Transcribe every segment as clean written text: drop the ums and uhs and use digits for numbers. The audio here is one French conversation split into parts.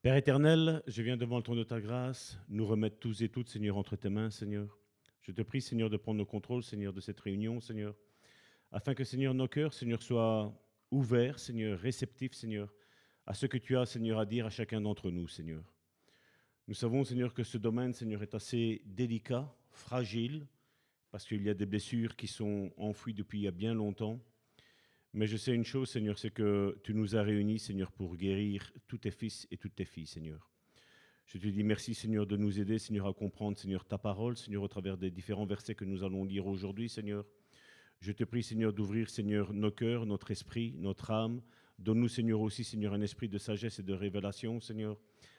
Père éternel, je viens devant le trône de ta grâce, nous remettre tous et toutes, Seigneur, entre tes mains, Seigneur. Je te prie, Seigneur, de prendre le contrôle, Seigneur, de cette réunion, Seigneur, afin que, Seigneur, nos cœurs, Seigneur, soient ouverts, Seigneur, réceptifs, Seigneur, à ce que tu as, Seigneur, à dire à chacun d'entre nous, Seigneur. Nous savons, Seigneur, que ce domaine, Seigneur, est assez délicat, fragile, parce qu'il y a des blessures qui sont enfouies depuis il y a bien longtemps. Mais je sais une chose, Seigneur, c'est que tu nous as réunis, Seigneur, pour guérir tous tes fils et toutes tes filles, Seigneur. Je te dis merci, Seigneur, de nous aider, Seigneur, à comprendre, Seigneur, ta parole, Seigneur, au travers des différents versets que nous allons lire aujourd'hui, Seigneur. Je te prie, Seigneur, d'ouvrir, Seigneur, nos cœurs, notre esprit, notre âme. Donne-nous, Seigneur, aussi, Seigneur, un esprit de sagesse et de révélation, Seigneur,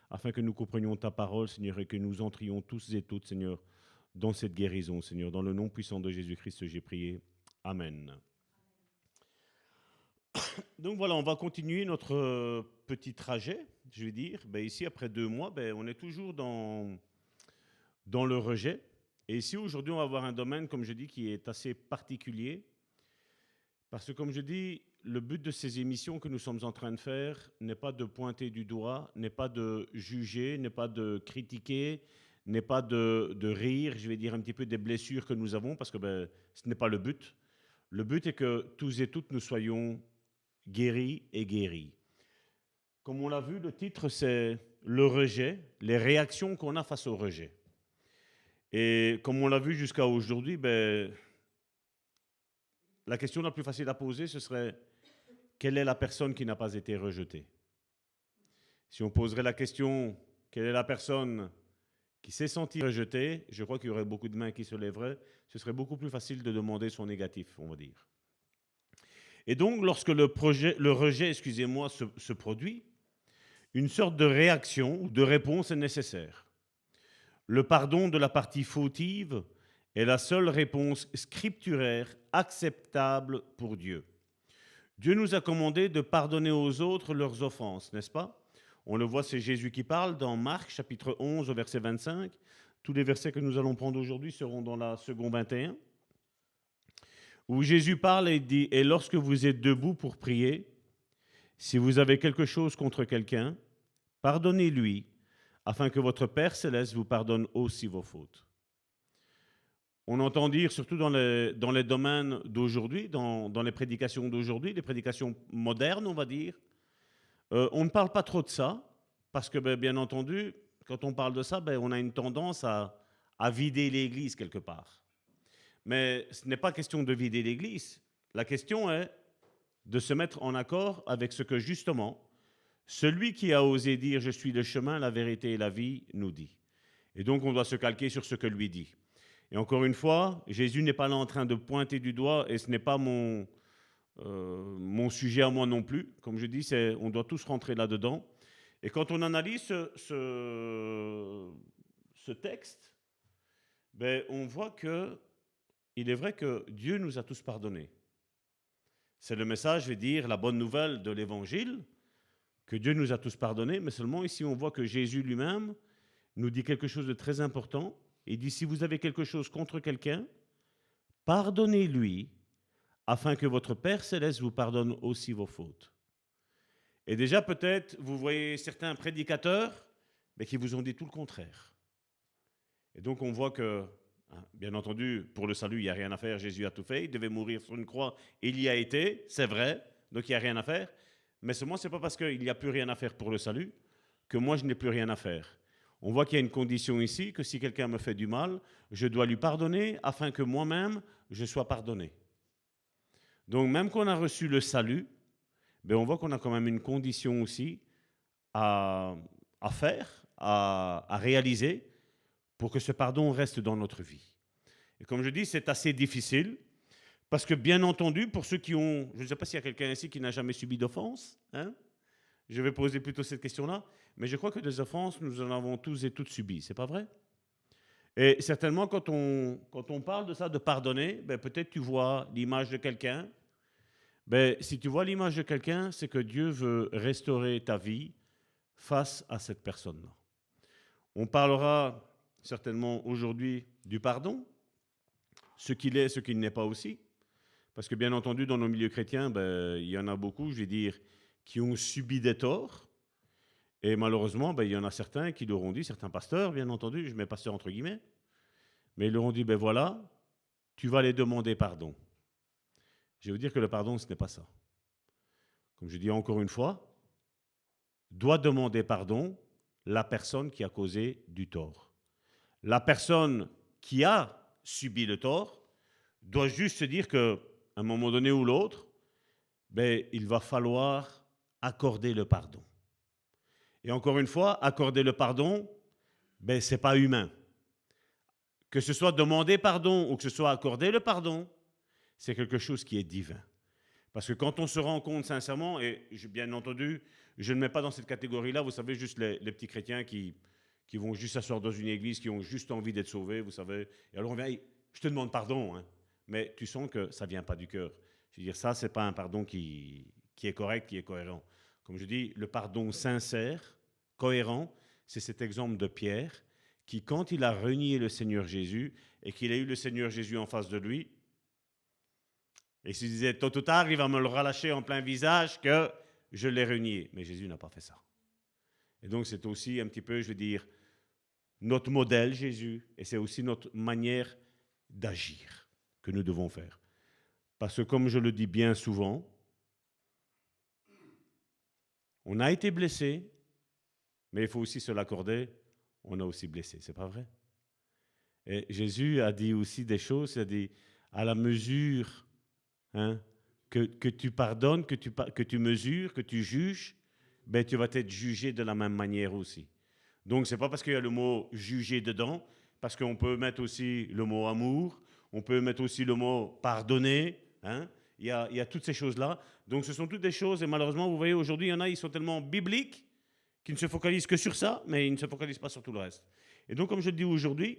afin que nous comprenions ta parole, Seigneur, et que nous entrions tous et toutes, Seigneur, dans cette guérison, Seigneur. Dans le nom puissant de Jésus-Christ, j'ai prié. Amen. Donc voilà, on va continuer notre petit trajet, je vais dire. Ben, ici, après 2 mois, ben, on est toujours dans le rejet. Et ici, aujourd'hui, on va avoir un domaine, comme je dis, qui est assez particulier. Parce que, comme je dis, le but de ces émissions que nous sommes en train de faire n'est pas de pointer du doigt, n'est pas de juger, n'est pas de critiquer, n'est pas de rire, je vais dire, un petit peu des blessures que nous avons, parce que ben, ce n'est pas le but. Le but est que tous et toutes nous soyons guéris et guéris. Comme on l'a vu, le titre, c'est le rejet, les réactions qu'on a face au rejet. Et comme on l'a vu jusqu'à aujourd'hui, ben, la question la plus facile à poser, ce serait quelle est la personne qui n'a pas été rejetée? Si on poserait la question quelle est la personne qui s'est sentie rejetée, je crois qu'il y aurait beaucoup de mains qui se lèveraient. Ce serait beaucoup plus facile de demander son négatif, on va dire. Et donc, lorsque le rejet, excusez-moi, se produit, une sorte de réaction ou de réponse est nécessaire. Le pardon de la partie fautive est la seule réponse scripturaire acceptable pour Dieu. Dieu nous a commandé de pardonner aux autres leurs offenses, n'est-ce pas? On le voit, c'est Jésus qui parle dans Marc, chapitre 11, au verset 25. Tous les versets que nous allons prendre aujourd'hui seront dans la seconde 21, où Jésus parle et dit « Et lorsque vous êtes debout pour prier, si vous avez quelque chose contre quelqu'un, pardonnez-lui, afin que votre Père céleste vous pardonne aussi vos fautes. » On entend dire, surtout dans les domaines d'aujourd'hui, dans les prédications d'aujourd'hui, les prédications modernes, on va dire, on ne parle pas trop de ça, parce que, bien entendu, quand on parle de ça, on a une tendance à vider l'Église quelque part. Mais ce n'est pas question de vider l'Église. La question est de se mettre en accord avec ce que, justement, celui qui a osé dire « Je suis le chemin, la vérité et la vie » nous dit. Et donc, on doit se calquer sur ce que lui dit. Et encore une fois, Jésus n'est pas là en train de pointer du doigt, et ce n'est pas mon sujet à moi non plus. Comme je dis, on doit tous rentrer là-dedans. Et quand on analyse ce texte, on voit qu'il est vrai que Dieu nous a tous pardonnés. C'est le message, je vais dire, la bonne nouvelle de l'Évangile, que Dieu nous a tous pardonnés, mais seulement ici on voit que Jésus lui-même nous dit quelque chose de très important. Il dit, si vous avez quelque chose contre quelqu'un, pardonnez-lui, afin que votre Père céleste vous pardonne aussi vos fautes. Et déjà, peut-être, vous voyez certains prédicateurs qui vous ont dit tout le contraire. Et donc, on voit que, bien entendu, pour le salut, il n'y a rien à faire, Jésus a tout fait, il devait mourir sur une croix, il y a été, c'est vrai, donc il n'y a rien à faire. Mais seulement, ce n'est pas parce qu'il n'y a plus rien à faire pour le salut que moi, je n'ai plus rien à faire. On voit qu'il y a une condition ici, que si quelqu'un me fait du mal, je dois lui pardonner afin que moi-même, je sois pardonné. Donc, même qu'on a reçu le salut, on voit qu'on a quand même une condition aussi à faire, à réaliser, pour que ce pardon reste dans notre vie. Et comme je dis, c'est assez difficile, parce que bien entendu, pour ceux qui ont... Je ne sais pas s'il y a quelqu'un ici qui n'a jamais subi d'offense, hein? Je vais poser plutôt cette question-là, mais je crois que des offenses, nous en avons tous et toutes subies, c'est pas vrai? Et certainement, quand on parle de ça, de pardonner, peut-être tu vois l'image de quelqu'un. Si tu vois l'image de quelqu'un, c'est que Dieu veut restaurer ta vie face à cette personne-là. On parlera certainement aujourd'hui du pardon, ce qu'il est, ce qu'il n'est pas aussi. Parce que bien entendu, dans nos milieux chrétiens, il y en a beaucoup, je vais dire, qui ont subi des torts. Et malheureusement, il y en a certains qui leur ont dit, certains pasteurs, bien entendu, je mets pasteur entre guillemets, mais ils leur ont dit, voilà, tu vas aller demander pardon. Je vais vous dire que le pardon, ce n'est pas ça. Comme je dis encore une fois, doit demander pardon la personne qui a causé du tort. La personne qui a subi le tort doit juste se dire qu'à un moment donné ou l'autre, il va falloir accorder le pardon. Et encore une fois, accorder le pardon, ce n'est pas humain. Que ce soit demander pardon ou que ce soit accorder le pardon, c'est quelque chose qui est divin. Parce que quand on se rend compte sincèrement, et bien entendu, je ne mets pas dans cette catégorie-là, vous savez, juste les petits chrétiens qui vont juste s'asseoir dans une église, qui ont juste envie d'être sauvés, vous savez. Et alors on vient, hey, je te demande pardon, hein, mais tu sens que ça ne vient pas du cœur. Je veux dire, ça, ce n'est pas un pardon qui est correct, qui est cohérent. Comme je dis, le pardon sincère, cohérent, c'est cet exemple de Pierre, qui, quand il a renié le Seigneur Jésus, et qu'il a eu le Seigneur Jésus en face de lui, et s'il disait, tôt ou tard, il va me le relâcher en plein visage que je l'ai renié. Mais Jésus n'a pas fait ça. Et donc, c'est aussi un petit peu, je veux dire, notre modèle, Jésus, et c'est aussi notre manière d'agir que nous devons faire. Parce que, comme je le dis bien souvent, on a été blessé, mais il faut aussi se l'accorder, on a aussi blessé. C'est pas vrai? Et Jésus a dit aussi des choses, il a dit, à la mesure... que tu pardonnes, que tu mesures, que tu juges, tu vas être jugé de la même manière aussi. Donc, ce n'est pas parce qu'il y a le mot « juger » dedans, parce qu'on peut mettre aussi le mot « amour », on peut mettre aussi le mot « pardonner ». Il y a toutes ces choses-là. Donc, ce sont toutes des choses, et malheureusement, vous voyez, aujourd'hui, il y en a, ils sont tellement bibliques qu'ils ne se focalisent que sur ça, mais ils ne se focalisent pas sur tout le reste. Et donc, comme je le dis aujourd'hui,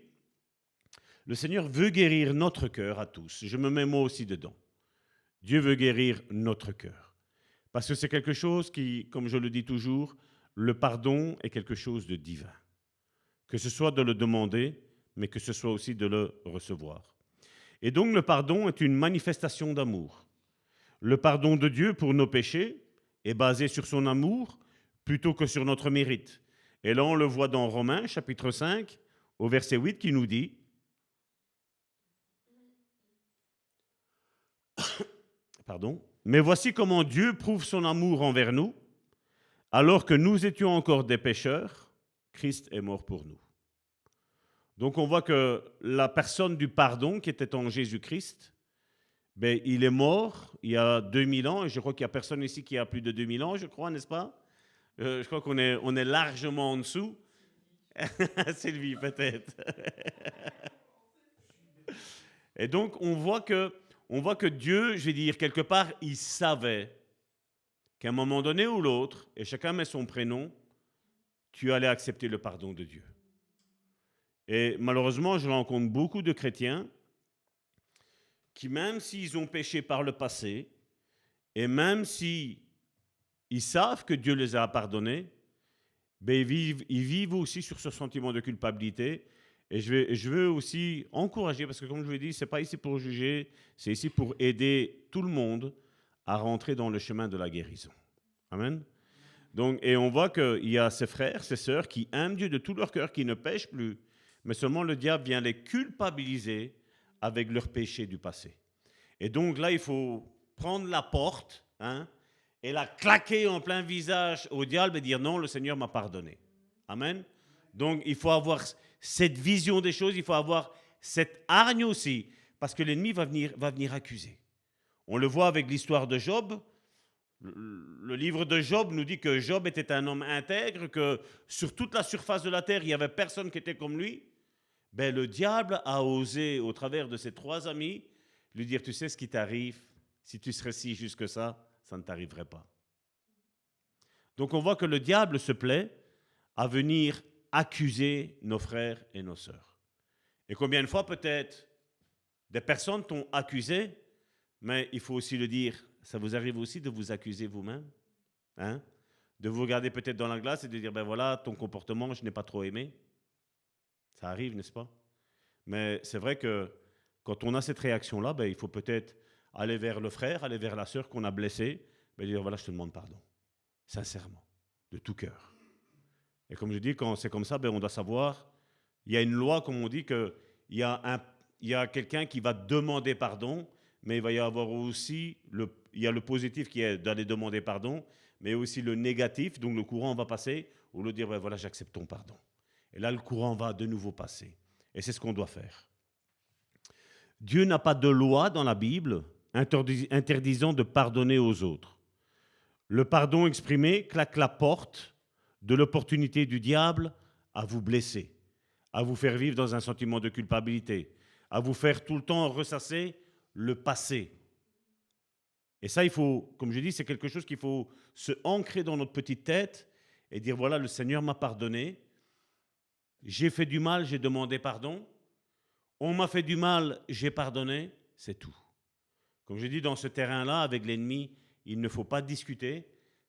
le Seigneur veut guérir notre cœur à tous. Je me mets moi aussi dedans. Dieu veut guérir notre cœur. Parce que c'est quelque chose qui, comme je le dis toujours, le pardon est quelque chose de divin. Que ce soit de le demander, mais que ce soit aussi de le recevoir. Et donc le pardon est une manifestation d'amour. Le pardon de Dieu pour nos péchés est basé sur son amour plutôt que sur notre mérite. Et là, on le voit dans Romains, chapitre 5, au verset 8, qui nous dit Pardon. Mais voici comment Dieu prouve son amour envers nous. Alors que nous étions encore des pécheurs, Christ est mort pour nous. Donc on voit que la personne du pardon qui était en Jésus-Christ, il est mort il y a 2000 ans, et je crois qu'il n'y a personne ici qui a plus de 2000 ans, je crois, n'est-ce pas? Je crois qu'on est largement en dessous. Sylvie, peut-être. Et donc on voit que Dieu, je vais dire, quelque part, il savait qu'à un moment donné ou l'autre, et chacun met son prénom, tu allais accepter le pardon de Dieu. Et malheureusement, je rencontre beaucoup de chrétiens qui, même s'ils ont péché par le passé, et même s'ils savent que Dieu les a pardonnés, ils vivent aussi sur ce sentiment de culpabilité. Et je veux aussi encourager, parce que comme je vous l'ai dit, ce n'est pas ici pour juger, c'est ici pour aider tout le monde à rentrer dans le chemin de la guérison. Amen. Donc, et on voit qu'il y a ces frères, ces sœurs qui aiment Dieu de tout leur cœur, qui ne pêchent plus, mais seulement le diable vient les culpabiliser avec leurs péchés du passé. Et donc là, il faut prendre la porte et la claquer en plein visage au diable et dire non, le Seigneur m'a pardonné. Amen. Donc il faut avoir cette vision des choses, il faut avoir cette hargne aussi, parce que l'ennemi va venir accuser. On le voit avec l'histoire de Job. Le livre de Job nous dit que Job était un homme intègre, que sur toute la surface de la terre, il n'y avait personne qui était comme lui. Le diable a osé, au travers de ses 3 amis, lui dire, tu sais ce qui t'arrive, si tu serais si juste que ça ne t'arriverait pas. Donc on voit que le diable se plaît à venir accuser nos frères et nos sœurs. Et combien de fois peut-être des personnes t'ont accusé, mais il faut aussi le dire, ça vous arrive aussi de vous accuser vous-même, de vous regarder peut-être dans la glace et de dire, voilà, ton comportement, je n'ai pas trop aimé. Ça arrive, n'est-ce pas? Mais c'est vrai que quand on a cette réaction-là, il faut peut-être aller vers le frère, aller vers la sœur qu'on a blessée, et dire, voilà, je te demande pardon, sincèrement, de tout cœur. Et comme je dis, quand c'est comme ça, on doit savoir, il y a une loi, comme on dit, qu'il y a quelqu'un qui va demander pardon, mais il va y avoir aussi, il y a le positif qui est d'aller demander pardon, mais aussi le négatif, donc le courant va passer, au lieu de dire, voilà, j'accepte ton pardon. Et là, le courant va de nouveau passer. Et c'est ce qu'on doit faire. Dieu n'a pas de loi dans la Bible interdisant de pardonner aux autres. Le pardon exprimé claque la porte de l'opportunité du diable à vous blesser, à vous faire vivre dans un sentiment de culpabilité, à vous faire tout le temps ressasser le passé. Et ça, il faut, comme je dis, c'est quelque chose qu'il faut se ancrer dans notre petite tête et dire, voilà, le Seigneur m'a pardonné, j'ai fait du mal, j'ai demandé pardon, on m'a fait du mal, j'ai pardonné, c'est tout. Comme je dis, dans ce terrain-là, avec l'ennemi, il ne faut pas discuter,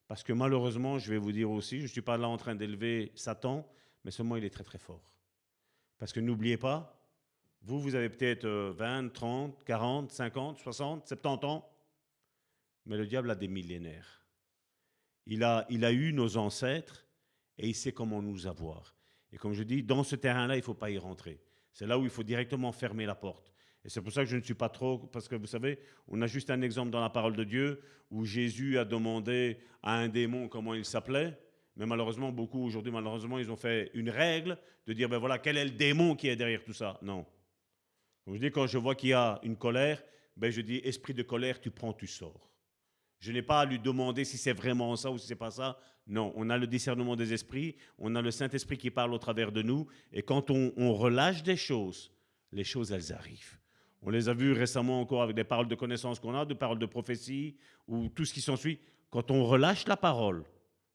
parce que malheureusement, je vais vous dire aussi, je ne suis pas là en train d'élever Satan, mais seulement il est très très fort. Parce que n'oubliez pas, vous avez peut-être 20, 30, 40, 50, 60, 70 ans, mais le diable a des millénaires. Il a eu nos ancêtres et il sait comment nous avoir. Et comme je dis, dans ce terrain-là, il ne faut pas y rentrer. C'est là où il faut directement fermer la porte. Et c'est pour ça que je ne suis pas trop... Parce que vous savez, on a juste un exemple dans la parole de Dieu où Jésus a demandé à un démon comment il s'appelait. Mais malheureusement, beaucoup aujourd'hui, malheureusement, ils ont fait une règle de dire, voilà, quel est le démon qui est derrière tout ça? Non. Comme je dis, quand je vois qu'il y a une colère, je dis, esprit de colère, tu prends, tu sors. Je n'ai pas à lui demander si c'est vraiment ça ou si c'est pas ça. Non, on a le discernement des esprits, on a le Saint-Esprit qui parle au travers de nous. Et quand on relâche des choses, les choses, elles arrivent. On les a vues récemment encore avec des paroles de connaissance qu'on a, des paroles de prophétie, ou tout ce qui s'ensuit. Quand on relâche la parole,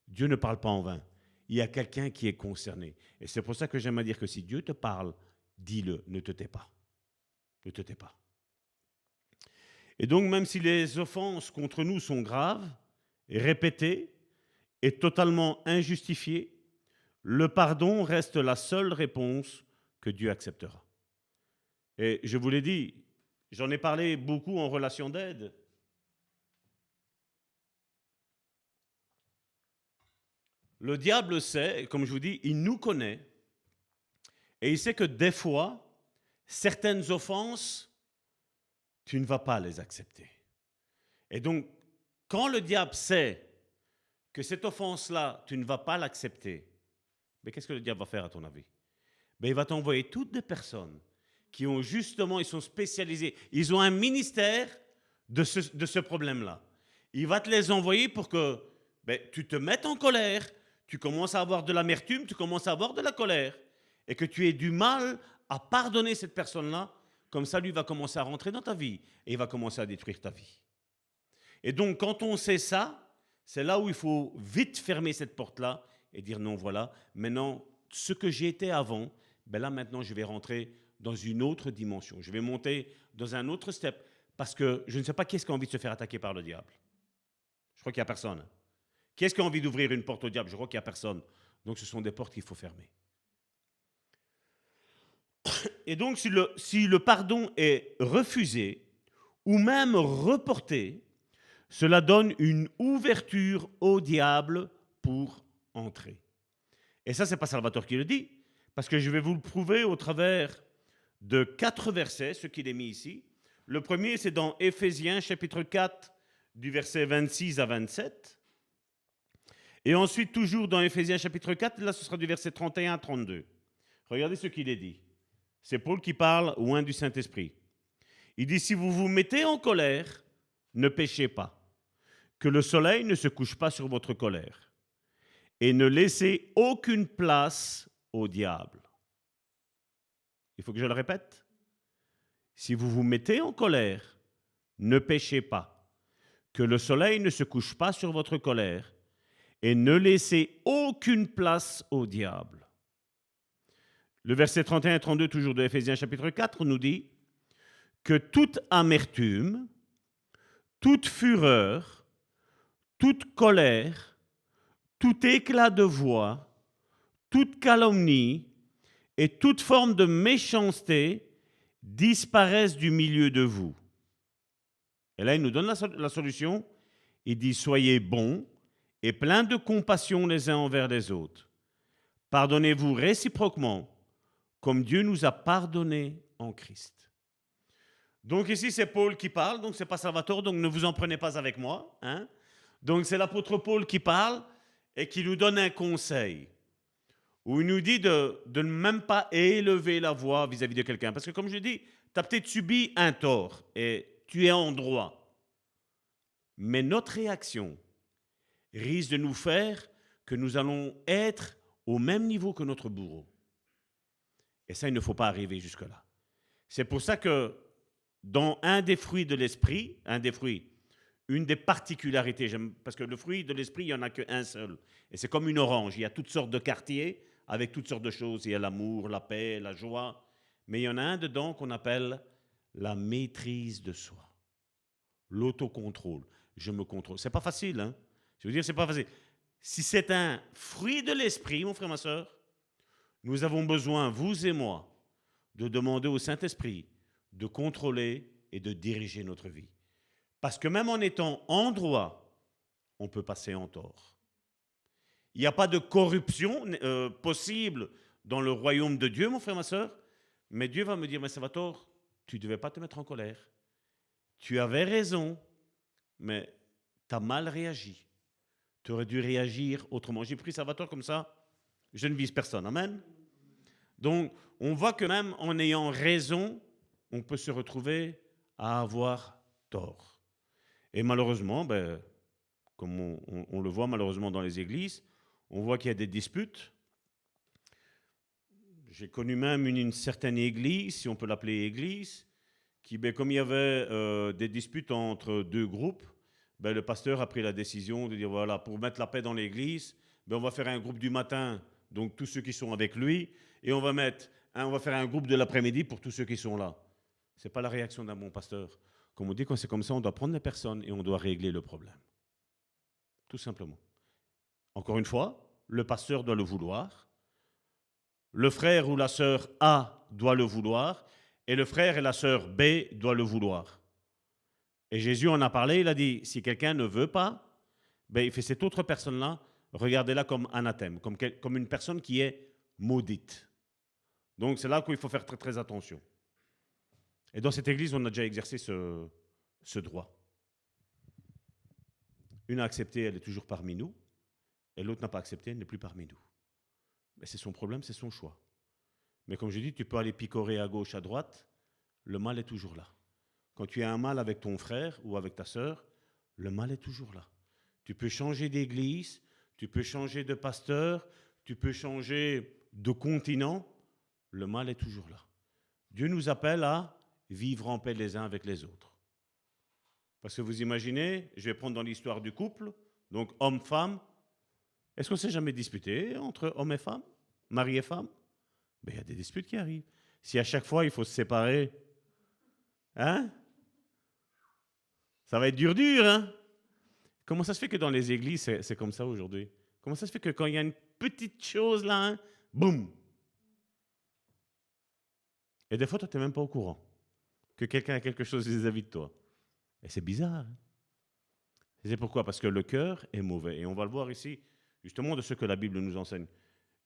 Dieu ne parle pas en vain. Il y a quelqu'un qui est concerné. Et c'est pour ça que j'aime à dire que si Dieu te parle, dis-le, ne te tais pas. Ne te tais pas. Et donc, même si les offenses contre nous sont graves, et répétées, et totalement injustifiées, le pardon reste la seule réponse que Dieu acceptera. Et je vous l'ai dit, j'en ai parlé beaucoup en relation d'aide. Le diable sait, comme je vous dis, il nous connaît, et il sait que des fois, certaines offenses, tu ne vas pas les accepter. Et donc, quand le diable sait que cette offense-là, tu ne vas pas l'accepter, mais qu'est-ce que le diable va faire à ton avis? Il va t'envoyer toutes des personnes qui ont justement, ils sont spécialisés, ils ont un ministère de ce problème-là. Il va te les envoyer pour que tu te mettes en colère, tu commences à avoir de l'amertume, tu commences à avoir de la colère, et que tu aies du mal à pardonner cette personne-là, comme ça, lui va commencer à rentrer dans ta vie, et il va commencer à détruire ta vie. Et donc, quand on sait ça, c'est là où il faut vite fermer cette porte-là et dire non, voilà, maintenant, ce que j'ai été avant, là, maintenant, je vais rentrer dans une autre dimension. Je vais monter dans un autre step parce que je ne sais pas qui est-ce qui a envie de se faire attaquer par le diable. Je crois qu'il n'y a personne. Qui est-ce qui a envie d'ouvrir une porte au diable? Je crois qu'il n'y a personne. Donc, ce sont des portes qu'il faut fermer. Et donc, si le pardon est refusé ou même reporté, cela donne une ouverture au diable pour entrer. Et ça, ce n'est pas Salvatore qui le dit, parce que je vais vous le prouver au travers de 4 versets, ce qu'il est mis ici. Le premier, c'est dans Éphésiens, chapitre 4, du verset 26 à 27. Et ensuite, toujours dans Éphésiens, chapitre 4, là, ce sera du verset 31 à 32. Regardez ce qu'il est dit. C'est Paul qui parle loin du Saint-Esprit. Il dit, si vous vous mettez en colère, ne péchez pas. Que le soleil ne se couche pas sur votre colère. Et ne laissez aucune place au diable. Il faut que je le répète. Si vous vous mettez en colère, ne péchez pas. Que le soleil ne se couche pas sur votre colère. Et ne laissez aucune place au diable. Le verset 31 et 32, toujours de Éphésiens chapitre 4, nous dit que toute amertume, toute fureur, toute colère, tout éclat de voix, toute calomnie et toute forme de méchanceté disparaissent du milieu de vous. Et là, il nous donne la solution. Il dit, soyez bons et pleins de compassion les uns envers les autres. pardonnez-vous réciproquement, comme Dieu nous a pardonné en Christ. Donc ici, c'est Paul qui parle, donc c'est pas Salvatore, donc ne vous en prenez pas avec moi. Hein? Donc c'est l'apôtre Paul qui parle et qui nous donne un conseil, où il nous dit de ne même pas élever la voix vis-à-vis de quelqu'un. Parce que comme je dis, tu as peut-être subi un tort et tu es en droit. Mais notre réaction risque de nous faire que nous allons être au même niveau que notre bourreau. Et ça, il ne faut pas arriver jusque-là. C'est pour ça que dans un des fruits de l'esprit, une des particularités, parce que le fruit de l'esprit, il n'y en a qu'un seul. Et c'est comme une orange, il y a toutes sortes de quartiers avec toutes sortes de choses. Il y a l'amour, la paix, la joie. Mais il y en a un dedans qu'on appelle la maîtrise de soi. L'autocontrôle. Je me contrôle. C'est pas facile, hein? Je veux dire, c'est pas facile. Si c'est un fruit de l'esprit, mon frère, ma soeur, nous avons besoin, vous et moi, de demander au Saint-Esprit de contrôler et de diriger notre vie. Parce que même en étant en droit, on peut passer en tort. Il n'y a pas de corruption possible dans le royaume de Dieu, mon frère, ma soeur, mais Dieu va me dire, mais Salvatore, tu ne devais pas te mettre en colère. Tu avais raison, mais tu as mal réagi. Tu aurais dû réagir autrement. J'ai pris Salvatore comme ça, je ne vise personne. Amen. Donc, on voit que même en ayant raison, on peut se retrouver à avoir tort. Et malheureusement, comme on le voit malheureusement dans les églises, on voit qu'il y a des disputes. J'ai connu même une certaine église, si on peut l'appeler église, qui, comme il y avait des disputes entre deux groupes, le pasteur a pris la décision de dire, voilà, pour mettre la paix dans l'église, on va faire un groupe du matin, donc tous ceux qui sont avec lui, et on va faire un groupe de l'après-midi pour tous ceux qui sont là. Ce n'est pas la réaction d'un bon pasteur. Comme on dit, quand c'est comme ça, on doit prendre les personnes et on doit régler le problème. Tout simplement. Encore une fois, le pasteur doit le vouloir, le frère ou la sœur A doit le vouloir, et le frère et la sœur B doivent le vouloir. Et Jésus en a parlé, il a dit, si quelqu'un ne veut pas, il fait cette autre personne-là, regardez-la comme anathème, comme une personne qui est maudite. Donc c'est là qu'il faut faire très, très attention. Et dans cette église, on a déjà exercé ce droit. Une a accepté, elle est toujours parmi nous, et l'autre n'a pas accepté, elle n'est plus parmi nous. Mais c'est son problème, c'est son choix. Mais comme je dis, tu peux aller picorer à gauche, à droite, le mal est toujours là. Quand tu as un mal avec ton frère ou avec ta sœur, le mal est toujours là. Tu peux changer d'église, tu peux changer de pasteur, tu peux changer de continent, le mal est toujours là. Dieu nous appelle à vivre en paix les uns avec les autres. Parce que vous imaginez, je vais prendre dans l'histoire du couple, donc homme-femme, est-ce qu'on ne s'est jamais disputé entre hommes et femmes, mari et femme? Il y a des disputes qui arrivent. Si à chaque fois il faut se séparer, hein? Ça va être dur, hein? Comment ça se fait que dans les églises, c'est comme ça aujourd'hui? Comment ça se fait que quand il y a une petite chose là, hein, boum! Et des fois, toi, tu n'es même pas au courant que quelqu'un a quelque chose vis-à-vis de toi. Et c'est bizarre. Hein? Et c'est pourquoi? Parce que le cœur est mauvais. Et on va le voir ici, justement, de ce que la Bible nous enseigne.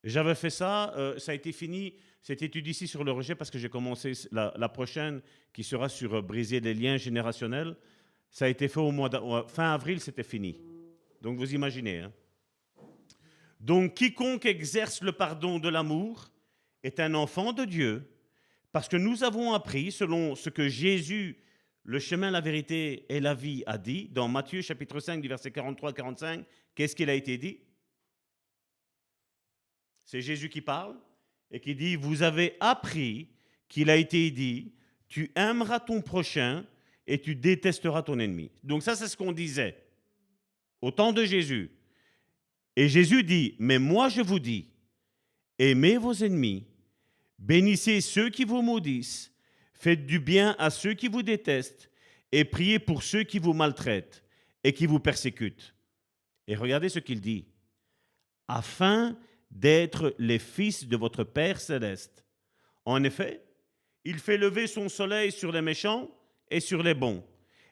J'avais fait ça, ça a été fini, cette étude ici sur le rejet, parce que j'ai commencé la prochaine, qui sera sur briser les liens générationnels. Ça a été fait fin avril, c'était fini. Donc vous imaginez. Hein? Donc quiconque exerce le pardon de l'amour est un enfant de Dieu, parce que nous avons appris, selon ce que Jésus, le chemin, la vérité et la vie, a dit, dans Matthieu chapitre 5, du verset 43-45, qu'est-ce qu'il a été dit? C'est Jésus qui parle et qui dit, vous avez appris qu'il a été dit, tu aimeras ton prochain et tu détesteras ton ennemi. Donc ça, c'est ce qu'on disait au temps de Jésus. Et Jésus dit, mais moi je vous dis, aimez vos ennemis, bénissez ceux qui vous maudissent, faites du bien à ceux qui vous détestent et priez pour ceux qui vous maltraitent et qui vous persécutent. Et regardez ce qu'il dit, afin d'être les fils de votre Père céleste. En effet, il fait lever son soleil sur les méchants et sur les bons,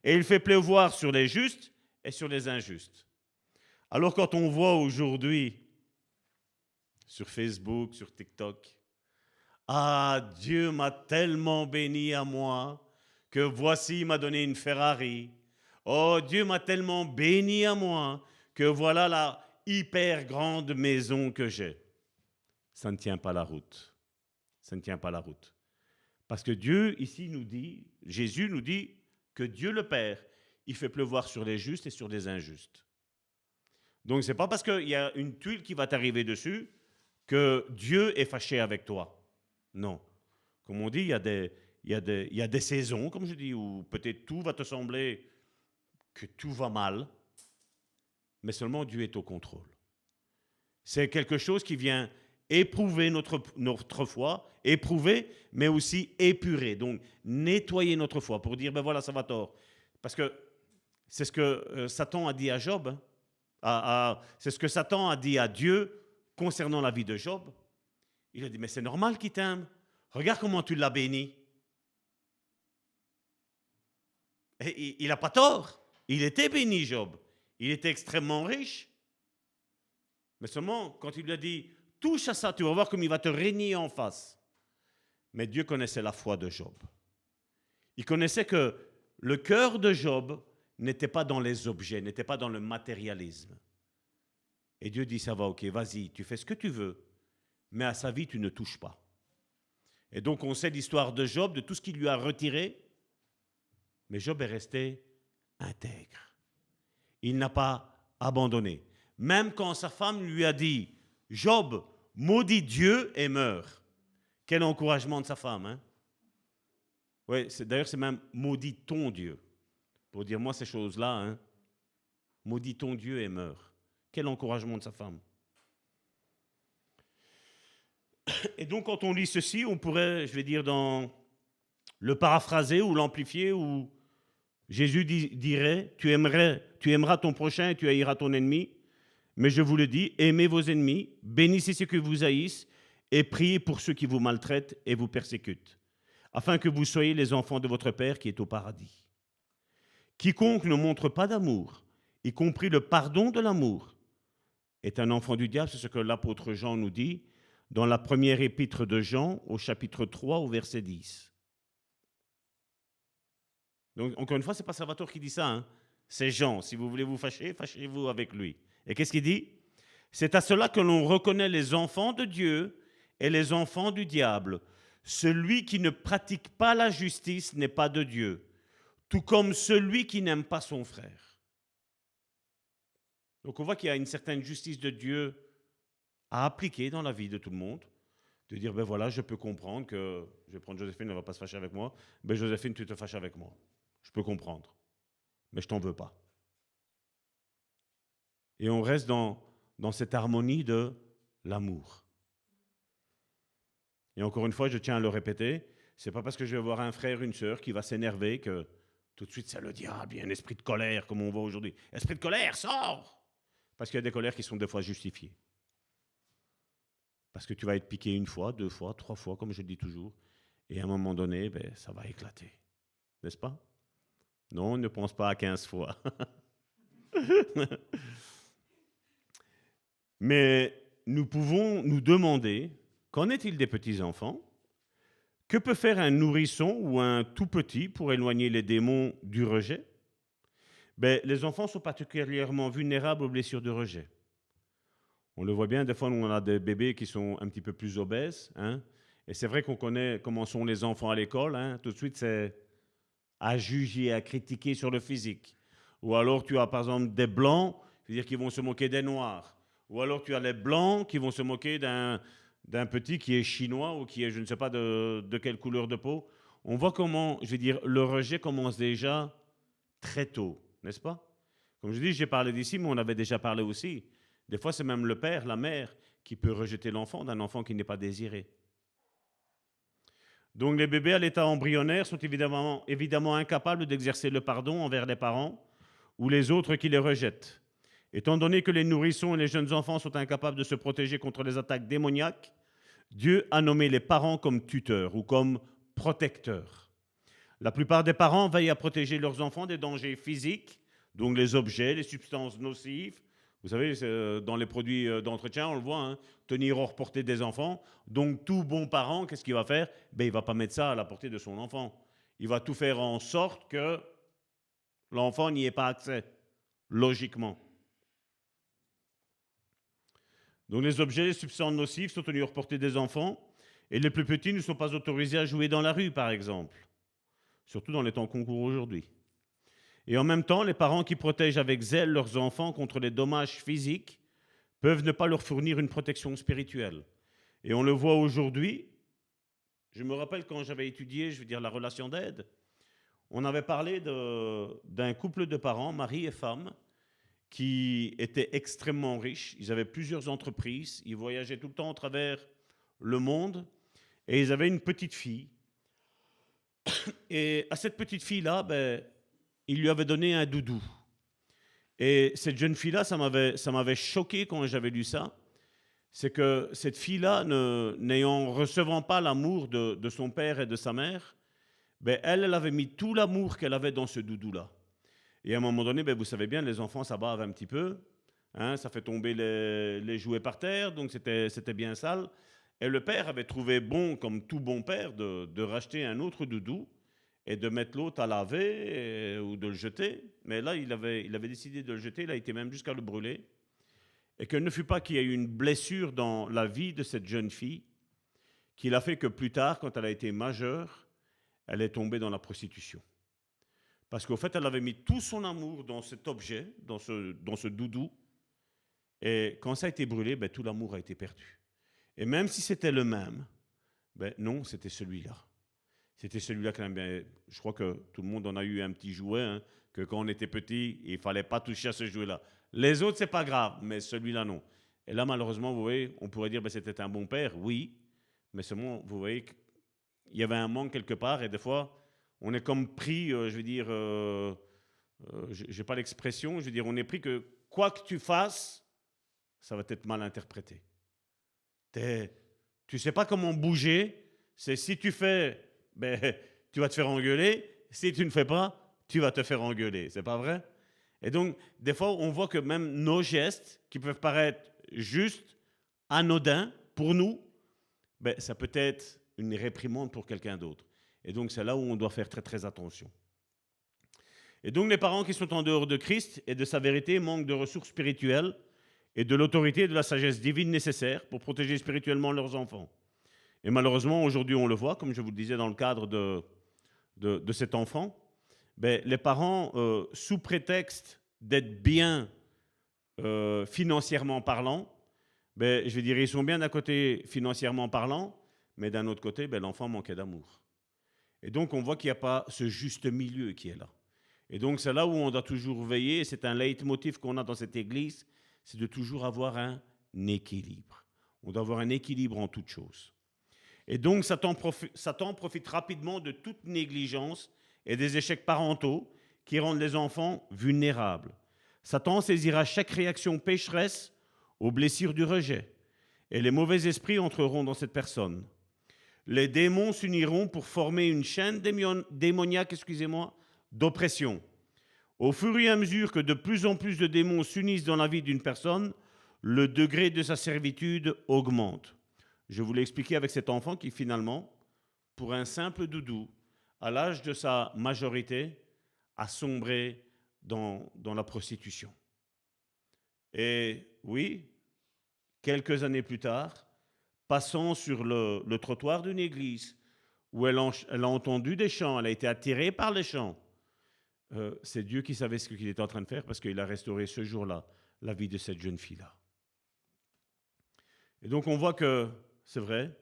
et il fait pleuvoir sur les justes et sur les injustes. Alors quand on voit aujourd'hui sur Facebook, sur TikTok. Ah, Dieu m'a tellement béni à moi que voici, il m'a donné une Ferrari. Oh, Dieu m'a tellement béni à moi que voilà la hyper grande maison que j'ai. Ça ne tient pas la route. Ça ne tient pas la route. Parce que Dieu, ici, nous dit, Jésus nous dit que Dieu le Père, il fait pleuvoir sur les justes et sur les injustes. Donc, ce n'est pas parce qu'il y a une tuile qui va t'arriver dessus que Dieu est fâché avec toi. Non. Comme on dit, il y a des saisons, comme je dis, où peut-être tout va te sembler que tout va mal, mais seulement Dieu est au contrôle. C'est quelque chose qui vient éprouver notre foi, éprouver, mais aussi épurer, donc nettoyer notre foi pour dire, ben voilà, ça va tort. Parce que c'est ce que Satan a dit à Job, c'est ce que Satan a dit à Dieu concernant la vie de Job. Il a dit, mais c'est normal qu'il t'aime. Regarde comment tu l'as béni. Et il n'a pas tort. Il était béni, Job. Il était extrêmement riche. Mais seulement, quand il lui a dit, touche à ça, tu vas voir comme il va te régner en face. Mais Dieu connaissait la foi de Job. Il connaissait que le cœur de Job n'était pas dans les objets, n'était pas dans le matérialisme. Et Dieu dit, ça va, ok, vas-y, tu fais ce que tu veux, mais à sa vie, tu ne touches pas. Et donc, on sait l'histoire de Job, de tout ce qu'il lui a retiré, mais Job est resté intègre. Il n'a pas abandonné. Même quand sa femme lui a dit, Job, maudit Dieu et meurt. Quel encouragement de sa femme, hein? Oui, d'ailleurs, c'est même maudit ton Dieu. Pour dire, moi, ces choses-là, hein, maudit ton Dieu et meurt. Quel encouragement de sa femme. Et donc, quand on lit ceci, on pourrait, je vais dire, dans le paraphraser ou l'amplifier, où Jésus dirait, tu aimeras ton prochain et tu haïras ton ennemi. Mais je vous le dis, aimez vos ennemis, bénissez ceux qui vous haïssent et priez pour ceux qui vous maltraitent et vous persécutent, afin que vous soyez les enfants de votre Père qui est au paradis. Quiconque ne montre pas d'amour, y compris le pardon de l'amour, est un enfant du diable. C'est ce que l'apôtre Jean nous dit dans la première épître de Jean, au chapitre 3, au verset 10. Donc, encore une fois, ce n'est pas Salvatore qui dit ça, hein. C'est Jean. Si vous voulez vous fâcher, fâchez-vous avec lui. Et qu'est-ce qu'il dit? C'est à cela que l'on reconnaît les enfants de Dieu et les enfants du diable. Celui qui ne pratique pas la justice n'est pas de Dieu, tout comme celui qui n'aime pas son frère. Donc on voit qu'il y a une certaine justice de Dieu à appliquer dans la vie de tout le monde. De dire, ben voilà, je peux comprendre que, je vais prendre Joséphine, elle ne va pas se fâcher avec moi. Ben Joséphine, tu te fâches avec moi. Je peux comprendre, mais je ne t'en veux pas. Et on reste dans cette harmonie de l'amour. Et encore une fois, je tiens à le répéter, c'est pas parce que je vais voir un frère, une sœur qui va s'énerver que tout de suite c'est le diable, il y a un esprit de colère comme on voit aujourd'hui. Esprit de colère, sors! Parce qu'il y a des colères qui sont des fois justifiées. Parce que tu vas être piqué une fois, 2 fois, 3 fois, comme je dis toujours, et à un moment donné, ben, ça va éclater. N'est-ce pas? Non, ne pense pas à 15 fois. Mais nous pouvons nous demander, qu'en est-il des petits-enfants? Que peut faire un nourrisson ou un tout-petit pour éloigner les démons du rejet? Ben, les enfants sont particulièrement vulnérables aux blessures de rejet. On le voit bien, des fois, on a des bébés qui sont un petit peu plus obèses, hein, et c'est vrai qu'on connaît comment sont les enfants à l'école, hein, tout de suite, c'est à juger, à critiquer sur le physique. Ou alors, tu as, par exemple, des blancs, c'est-à-dire qu'ils vont se moquer des noirs. Ou alors, tu as les blancs qui vont se moquer d'un petit qui est chinois ou qui est, je ne sais pas de quelle couleur de peau. On voit comment, je veux dire, le rejet commence déjà très tôt, n'est-ce pas? Comme je dis, j'ai parlé d'ici, mais on avait déjà parlé aussi. Des fois, c'est même le père, la mère, qui peut rejeter l'enfant d'un enfant qui n'est pas désiré. Donc les bébés à l'état embryonnaire sont évidemment incapables d'exercer le pardon envers les parents ou les autres qui les rejettent. Étant donné que les nourrissons et les jeunes enfants sont incapables de se protéger contre les attaques démoniaques, Dieu a nommé les parents comme tuteurs ou comme protecteurs. La plupart des parents veillent à protéger leurs enfants des dangers physiques, donc les objets, les substances nocives. Vous savez, dans les produits d'entretien, on le voit, hein, tenir hors portée des enfants. Donc, tout bon parent, qu'est-ce qu'il va faire? Ben, il ne va pas mettre ça à la portée de son enfant. Il va tout faire en sorte que l'enfant n'y ait pas accès, logiquement. Donc, les objets, les substances nocives sont tenus hors portée des enfants. Et les plus petits ne sont pas autorisés à jouer dans la rue, par exemple. Surtout dans les temps qu'on court aujourd'hui. Et en même temps, les parents qui protègent avec zèle leurs enfants contre les dommages physiques peuvent ne pas leur fournir une protection spirituelle. Et on le voit aujourd'hui. Je me rappelle quand j'avais étudié, je veux dire, la relation d'aide, on avait parlé d'un couple de parents, mari et femme, qui étaient extrêmement riches. Ils avaient plusieurs entreprises, ils voyageaient tout le temps à travers le monde, et ils avaient une petite fille. Et à cette petite fille-là, ben, il lui avait donné un doudou. Et cette jeune fille-là, ça m'avait choqué quand j'avais lu ça. C'est que cette fille-là, recevant pas l'amour de son père et de sa mère, ben elle avait mis tout l'amour qu'elle avait dans ce doudou-là. Et à un moment donné, ben vous savez bien, les enfants, ça bave un petit peu. Hein, ça fait tomber les jouets par terre, donc c'était bien sale. Et le père avait trouvé bon, comme tout bon père, de racheter un autre doudou et de mettre l'autre à laver ou de le jeter. Mais là, il avait décidé de le jeter, il a été même jusqu'à le brûler. Et que ne fut pas qu'il y ait eu une blessure dans la vie de cette jeune fille qui l'a fait que plus tard, quand elle a été majeure, elle est tombée dans la prostitution. Parce qu'au fait, elle avait mis tout son amour dans cet objet, dans ce doudou. Et quand ça a été brûlé, ben, tout l'amour a été perdu. Et même si c'était le même, ben non, c'était celui-là. C'était celui-là quand même. Je crois que tout le monde en a eu un petit jouet, hein, que quand on était petit, il ne fallait pas toucher à ce jouet-là. Les autres, c'est pas grave, mais celui-là, non. Et là, malheureusement, vous voyez, on pourrait dire que ben, c'était un bon père, oui, mais seulement, vous voyez qu'il y avait un manque quelque part, et des fois, on est comme pris, je veux dire, je n'ai pas l'expression, je veux dire, on est pris que quoi que tu fasses, ça va être mal interprété. Tu ne sais pas comment bouger, c'est si tu fais, ben, tu vas te faire engueuler, si tu ne fais pas, tu vas te faire engueuler, c'est pas vrai? Et donc, des fois, on voit que même nos gestes, qui peuvent paraître juste anodins pour nous, ben, ça peut être une réprimande pour quelqu'un d'autre. Et donc, c'est là où on doit faire très, très attention. Et donc, les parents qui sont en dehors de Christ et de sa vérité manquent de ressources spirituelles et de l'autorité et de la sagesse divine nécessaires pour protéger spirituellement leurs enfants. Et malheureusement, aujourd'hui, on le voit, comme je vous le disais dans le cadre de cet enfant, ben, les parents, sous prétexte d'être bien financièrement parlant, ben, je veux dire, ils sont bien d'un côté financièrement parlant, mais d'un autre côté, ben, l'enfant manquait d'amour. Et donc, on voit qu'il n'y a pas ce juste milieu qui est là. Et donc, c'est là où on doit toujours veiller, c'est un leitmotiv qu'on a dans cette église, c'est de toujours avoir un équilibre. On doit avoir un équilibre en toutes choses. Et donc, Satan profite rapidement de toute négligence et des échecs parentaux qui rendent les enfants vulnérables. Satan saisira chaque réaction pécheresse aux blessures du rejet. Et les mauvais esprits entreront dans cette personne. Les démons s'uniront pour former une chaîne démoniaque, d'oppression. Au fur et à mesure que de plus en plus de démons s'unissent dans la vie d'une personne, le degré de sa servitude augmente. Je vous l'ai expliqué avec cet enfant qui finalement, pour un simple doudou, à l'âge de sa majorité, a sombré dans la prostitution. Et oui, quelques années plus tard, passant sur le trottoir d'une église, où elle a entendu des chants, elle a été attirée par les chants, c'est Dieu qui savait ce qu'il était en train de faire parce qu'il a restauré ce jour-là la vie de cette jeune fille-là. Et donc on voit que, c'est vrai,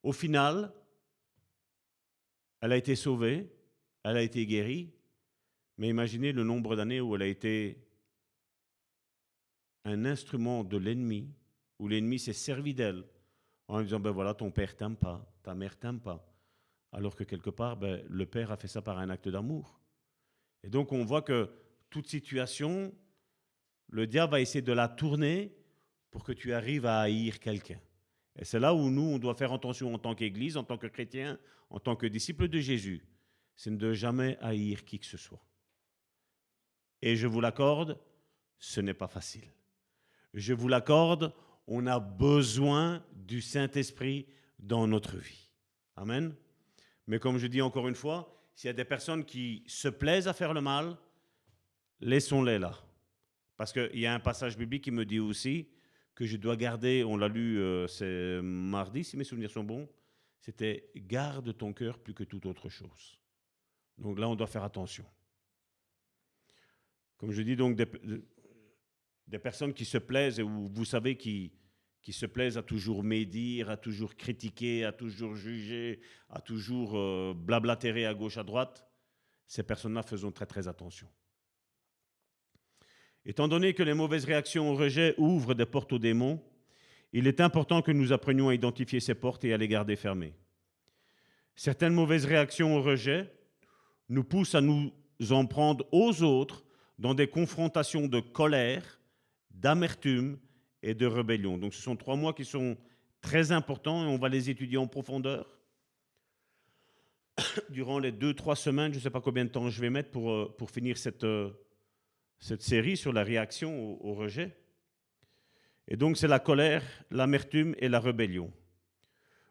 au final, elle a été sauvée, elle a été guérie, mais imaginez le nombre d'années où elle a été un instrument de l'ennemi, où l'ennemi s'est servi d'elle en lui disant, ben voilà, ton père t'aime pas, ta mère t'aime pas. Alors que quelque part, ben, le père a fait ça par un acte d'amour. Et donc on voit que toute situation, le diable va essayer de la tourner pour que tu arrives à haïr quelqu'un. Et c'est là où nous, on doit faire attention en tant qu'Église, en tant que chrétien, en tant que disciple de Jésus. C'est de ne jamais haïr qui que ce soit. Et je vous l'accorde, ce n'est pas facile. je vous l'accorde, on a besoin du Saint-Esprit dans notre vie. Amen. Mais comme je dis encore une fois, s'il y a des personnes qui se plaisent à faire le mal, laissons-les là. Parce qu'il y a un passage biblique qui me dit aussi que je dois garder, on l'a lu, c'est mardi, si mes souvenirs sont bons, c'était « garde ton cœur plus que toute autre chose ». Donc là, on doit faire attention. Comme je dis, donc, des personnes qui se plaisent, ou vous savez, qui se plaisent à toujours médire, à toujours critiquer, à toujours juger, à toujours blablatérer à gauche, à droite, ces personnes-là, faisons très très attention. Étant donné que les mauvaises réactions au rejet ouvrent des portes aux démons, il est important que nous apprenions à identifier ces portes et à les garder fermées. Certaines mauvaises réactions au rejet nous poussent à nous en prendre aux autres dans des confrontations de colère, d'amertume et de rébellion. Donc ce sont 3 mois qui sont très importants et on va les étudier en profondeur durant les 2-3 semaines. Je ne sais pas combien de temps je vais mettre pour finir cette série sur la réaction au rejet. Et donc c'est la colère, l'amertume et la rébellion.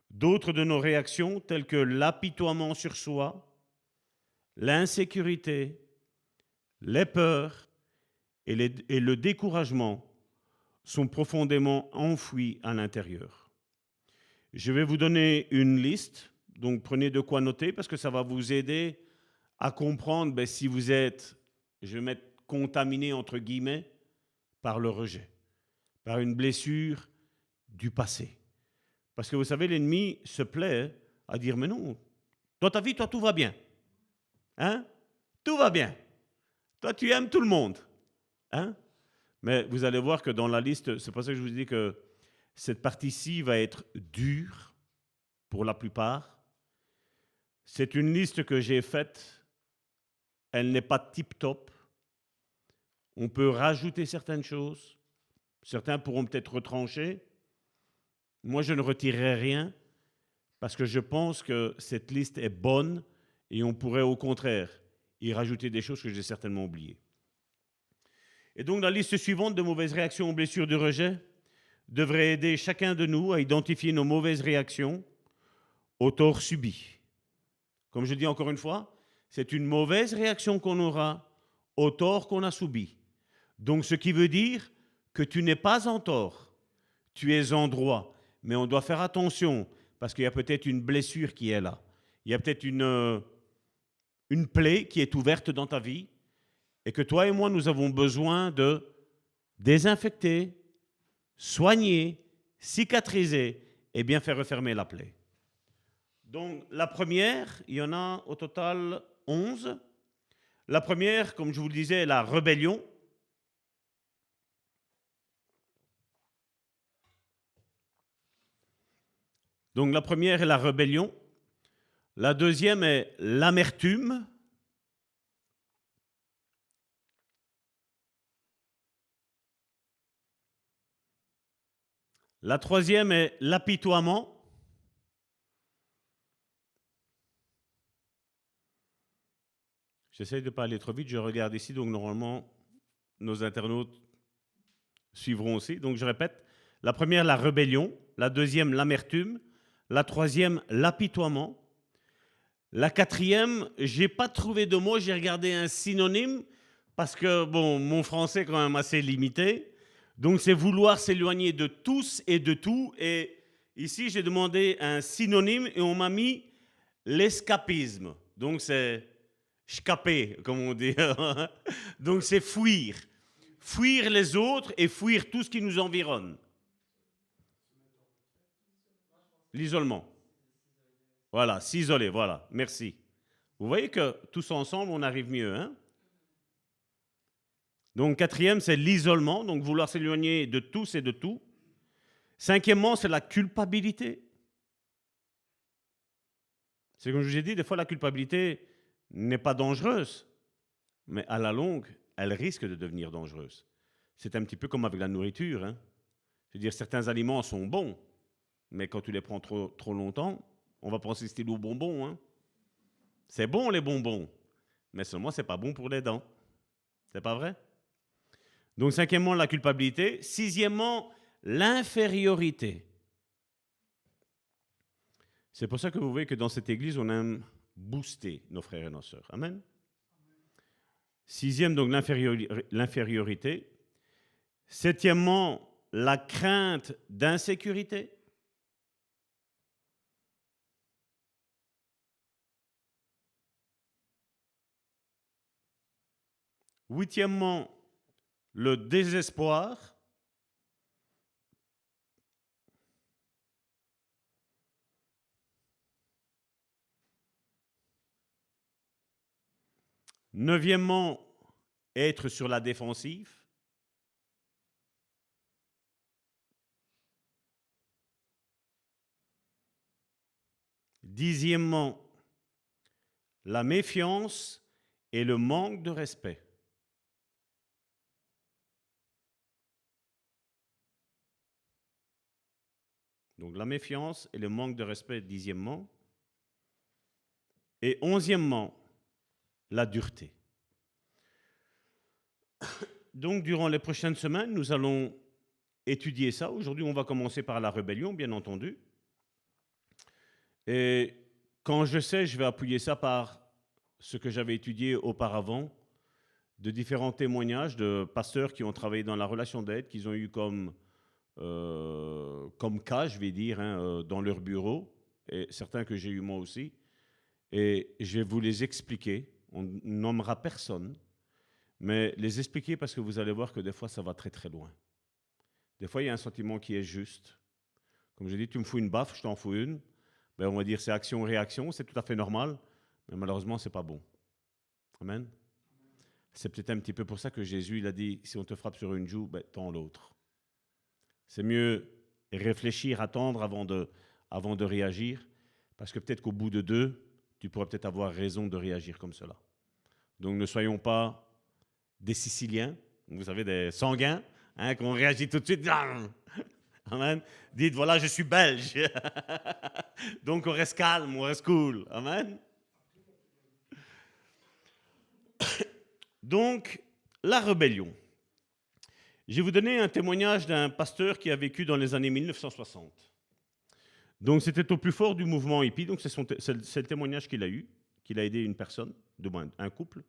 D'autres de nos réactions, telles que l'apitoiement sur soi, l'insécurité, les peurs et le découragement, sont profondément enfouis à l'intérieur. Je vais vous donner une liste, donc prenez de quoi noter parce que ça va vous aider à comprendre si vous êtes, je vais mettre contaminé entre guillemets, par le rejet, par une blessure du passé. Parce que vous savez, l'ennemi se plaît à dire « mais non, dans ta vie, toi, tout va bien. Hein? Tout va bien. Toi, tu aimes tout le monde. Hein? » Mais vous allez voir que dans la liste, c'est pour ça que je vous dis que cette partie-ci va être dure pour la plupart. C'est une liste que j'ai faite. Elle n'est pas tip-top. On peut rajouter certaines choses. Certains pourront peut-être retrancher. Moi, je ne retirerai rien parce que je pense que cette liste est bonne et on pourrait au contraire y rajouter des choses que j'ai certainement oubliées. Et donc, la liste suivante de mauvaises réactions aux blessures de rejet devrait aider chacun de nous à identifier nos mauvaises réactions au tort subi. Comme je dis encore une fois, c'est une mauvaise réaction qu'on aura au tort qu'on a subi. Donc, ce qui veut dire que tu n'es pas en tort, tu es en droit. Mais on doit faire attention parce qu'il y a peut-être une blessure qui est là. Il y a peut-être une plaie qui est ouverte dans ta vie et que toi et moi, nous avons besoin de désinfecter, soigner, cicatriser et bien faire refermer la plaie. Donc, la première, il y en a au total 11. La première, comme je vous le disais, est la rébellion. Donc, la première est la rébellion. La deuxième est l'amertume. La troisième est l'apitoiement. J'essaie de ne pas aller trop vite, je regarde ici, donc normalement, nos internautes suivront aussi. Donc je répète, la première, la rébellion. La deuxième, l'amertume. La troisième, l'apitoiement. La quatrième, je n'ai pas trouvé de mot, j'ai regardé un synonyme, parce que, bon, mon français est quand même assez limité. Donc, c'est vouloir s'éloigner de tous et de tout. Et ici, j'ai demandé un synonyme et on m'a mis l'escapisme. Donc, c'est escaper, comme on dit. Donc, c'est fuir. Fuir les autres et fuir tout ce qui nous environne. L'isolement. Voilà, s'isoler, voilà. Merci. Vous voyez que tous ensemble, on arrive mieux, hein? Donc, quatrième, c'est l'isolement, donc vouloir s'éloigner de tous et de tout. Cinquièmement, c'est la culpabilité. C'est comme je vous ai dit, des fois, la culpabilité n'est pas dangereuse, mais à la longue, elle risque de devenir dangereuse. C'est un petit peu comme avec la nourriture, hein? Je veux dire, certains aliments sont bons, mais quand tu les prends trop longtemment, on va penser style aux bonbons, hein? C'est bon, les bonbons, mais seulement, c'est pas bon pour les dents. C'est pas vrai? Donc, cinquièmement, la culpabilité. Sixièmement, l'infériorité. C'est pour ça que vous voyez que dans cette église, on aime booster nos frères et nos sœurs. Amen. Sixième, donc l'infériorité. Septièmement, la crainte d'insécurité. Huitièmement, le désespoir. Neuvièmement, être sur la défensive. Dixièmement, la méfiance et le manque de respect. Donc la méfiance et le manque de respect, dixièmement. Et onzièmement, la dureté. Donc durant les prochaines semaines, nous allons étudier ça. Aujourd'hui, on va commencer par la rébellion, bien entendu. Et quand je sais, je vais appuyer ça par ce que j'avais étudié auparavant, de différents témoignages de pasteurs qui ont travaillé dans la relation d'aide, qu'ils ont eu comme cas, je vais dire, dans leur bureau, et certains que j'ai eu moi aussi. Et je vais vous les expliquer. On ne nommera personne, mais les expliquer parce que vous allez voir que des fois, ça va très très loin. Des fois, il y a un sentiment qui est juste. Comme je dis, tu me fous une baffe, je t'en fous une. Ben, on va dire c'est action-réaction, c'est tout à fait normal, mais malheureusement, c'est pas bon. Amen. C'est peut-être un petit peu pour ça que Jésus il a dit, si on te frappe sur une joue, ben, tends l'autre. C'est mieux réfléchir, attendre avant de réagir, parce que peut-être qu'au bout de deux, tu pourrais peut-être avoir raison de réagir comme cela. Donc ne soyons pas des Siciliens, vous savez, des sanguins, qu'on réagit tout de suite. Amen. Dites, voilà, je suis belge. Donc on reste calme, on reste cool. Amen. Donc, la rébellion. Je vais vous donner un témoignage d'un pasteur qui a vécu dans les années 1960. Donc, c'était au plus fort du mouvement hippie. Donc, c'est le témoignage qu'il a eu, qu'il a aidé une personne, un couple.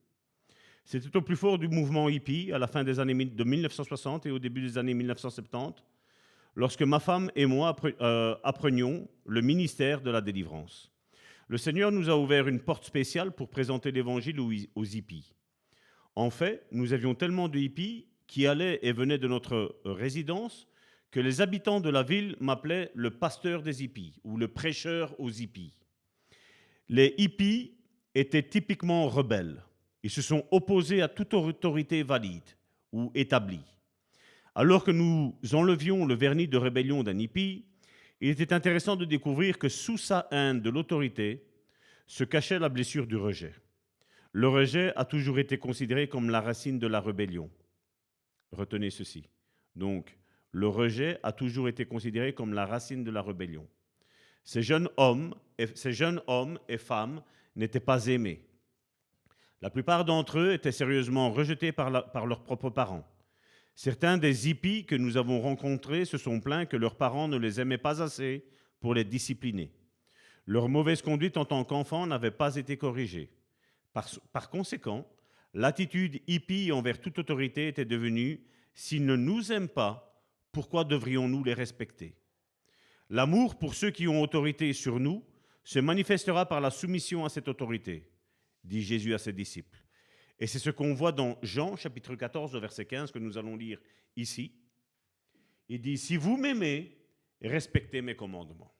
C'était au plus fort du mouvement hippie à la fin des années de 1960 et au début des années 1970, lorsque ma femme et moi apprenions le ministère de la délivrance. Le Seigneur nous a ouvert une porte spéciale pour présenter l'évangile aux hippies. En fait, nous avions tellement de hippies qui allaient et venaient de notre résidence que les habitants de la ville m'appelaient le pasteur des hippies ou le prêcheur aux hippies. Les hippies étaient typiquement rebelles. Ils se sont opposés à toute autorité valide ou établie. Alors que nous enlevions le vernis de rébellion d'un hippie, il était intéressant de découvrir que sous sa haine de l'autorité se cachait la blessure du rejet. Le rejet a toujours été considéré comme la racine de la rébellion. Retenez ceci. Donc, le rejet a toujours été considéré comme la racine de la rébellion. Ces jeunes hommes et femmes n'étaient pas aimés. La plupart d'entre eux étaient sérieusement rejetés par leurs propres parents. Certains des hippies que nous avons rencontrés se sont plaints que leurs parents ne les aimaient pas assez pour les discipliner. Leur mauvaise conduite en tant qu'enfants n'avait pas été corrigée. Par conséquent, l'attitude hippie envers toute autorité était devenue « s'ils ne nous aiment pas, pourquoi devrions-nous les respecter ?» L'amour pour ceux qui ont autorité sur nous se manifestera par la soumission à cette autorité, dit Jésus à ses disciples. Et c'est ce qu'on voit dans Jean, chapitre 14, verset 15, que nous allons lire ici. Il dit « Si vous m'aimez, respectez mes commandements. »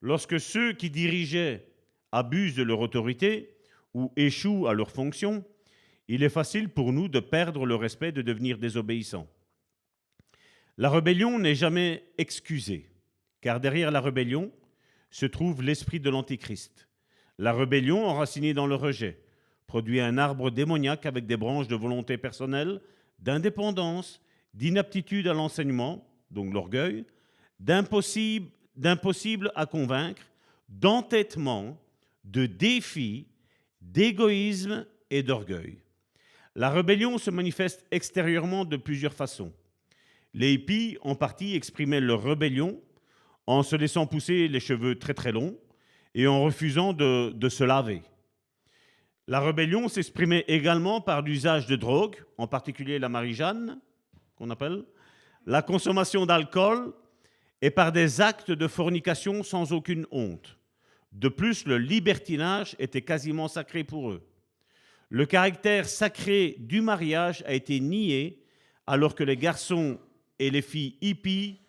Lorsque ceux qui dirigeaient abusent de leur autorité ou échouent à leur fonction, il est facile pour nous de perdre le respect, de devenir désobéissants. La rébellion n'est jamais excusée, car derrière la rébellion se trouve l'esprit de l'Antichrist. La rébellion, enracinée dans le rejet, produit un arbre démoniaque avec des branches de volonté personnelle, d'indépendance, d'inaptitude à l'enseignement, donc l'orgueil, d'impossible à convaincre, d'entêtement, de défi, d'égoïsme et d'orgueil. La rébellion se manifeste extérieurement de plusieurs façons. Les hippies, en partie, exprimaient leur rébellion en se laissant pousser les cheveux très très longs et en refusant de se laver. La rébellion s'exprimait également par l'usage de drogue, en particulier la marijuana, qu'on appelle, la consommation d'alcool et par des actes de fornication sans aucune honte. De plus, le libertinage était quasiment sacré pour eux. Le caractère sacré du mariage a été nié alors que les garçons et les filles hippies